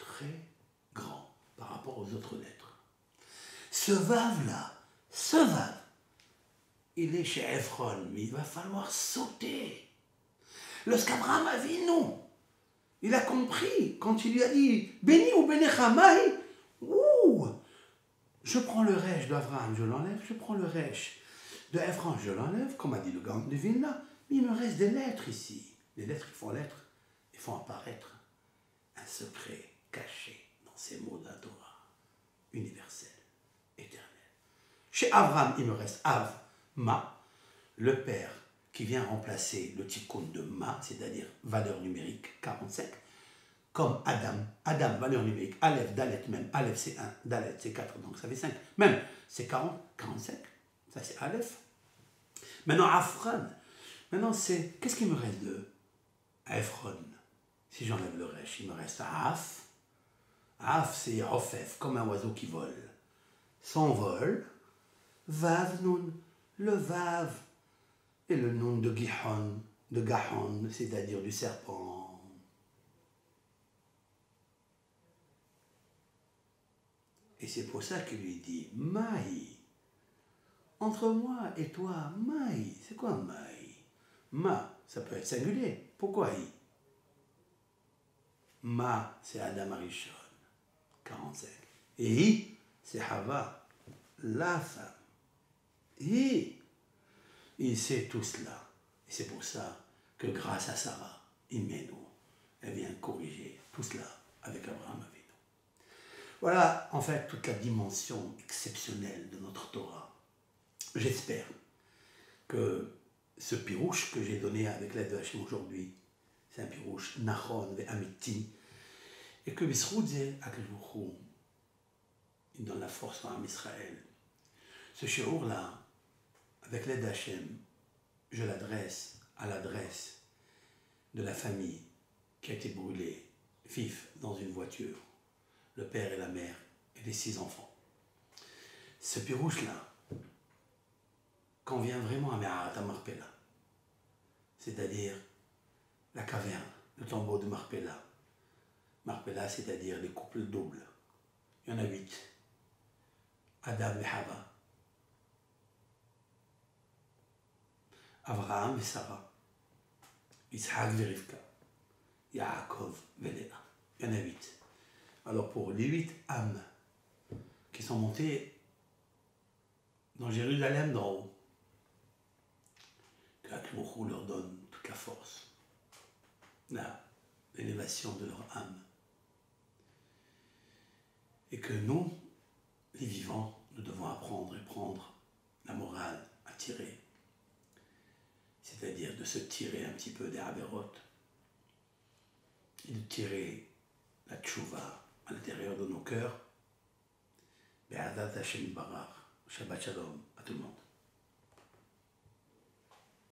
S1: très grand par rapport aux autres lettres. Ce Vav-là, ce Vav, il est chez Ephron, mais il va falloir sauter. Lorsqu'Abraham a vu, non. Il a compris, quand il lui a dit « Béni ou bénéchamaï » ouh, je prends le resh d'Abraham, je l'enlève, je prends le resh de Ephron, je l'enlève, comme a dit le Gaon de Vilna, mais il me reste des lettres ici. Les lettres, ils font apparaître un secret caché dans ces mots de la Torah, universel, éternel. Chez Abraham, il me reste Av, Ma, le père qui vient remplacer le tikkun de Ma, c'est-à-dire valeur numérique 45, comme Adam. Adam, valeur numérique, Aleph, Dalet même. Aleph c'est 1, Dalet c'est 4, donc ça fait 5. Même, c'est 40, 45. Ça c'est Aleph. Maintenant, Afran. Maintenant, c'est. Qu'est-ce qu'il me reste de Ephron? Si j'enlève le resh, il me reste Af. Af, c'est Ofef, comme un oiseau qui vole. Son vol. Vav, Nun. Le Vav. Et le Nun de Gahon, c'est-à-dire du serpent. Et c'est pour ça qu'il lui dit Maï. Entre moi et toi, Maï. C'est quoi Maï? Ma, ça peut être singulier. Pourquoi I? Ma, c'est Adam Arishon, 45. Et I, c'est Hava, la femme. Il sait tout cela. Et c'est pour ça que grâce à Sarah, Imenu, elle vient corriger tout cela avec Abraham Avinu. Voilà en fait toute la dimension exceptionnelle de notre Torah. J'espère que ce pirouche que j'ai donné avec l'aide de Hachem aujourd'hui, c'est un pirouche Nachon et Amiti, et que Bisroudze Akhlouchou, il donne la force à Israël. Ce shiur-là, avec l'aide d'Hachem, je l'adresse à l'adresse de la famille qui a été brûlée, vif, dans une voiture, le père et la mère et les 6 enfants. Ce pirouche-là convient vraiment à Me'arat Marpella, c'est-à-dire la caverne, le tombeau de Marpella. Marpella, c'est-à-dire les couples doubles. Il y en a 8. Adam et Hava. Abraham et Sarah. Yitzhak et Rivka. Yaakov et Léa. Il y en a 8. Alors pour les 8 âmes qui sont montées dans Jérusalem d'en haut, que Akhlouchou leur donne toute la force, l'élévation de leur âme. Et que nous, les vivants, nous devons apprendre et prendre la morale à tirer. C'est-à-dire de se tirer un petit peu des avérotes et de tirer la tchouva à l'intérieur de nos cœurs. Be'adat Hashem Barach. Shabbat Shalom à tout le monde.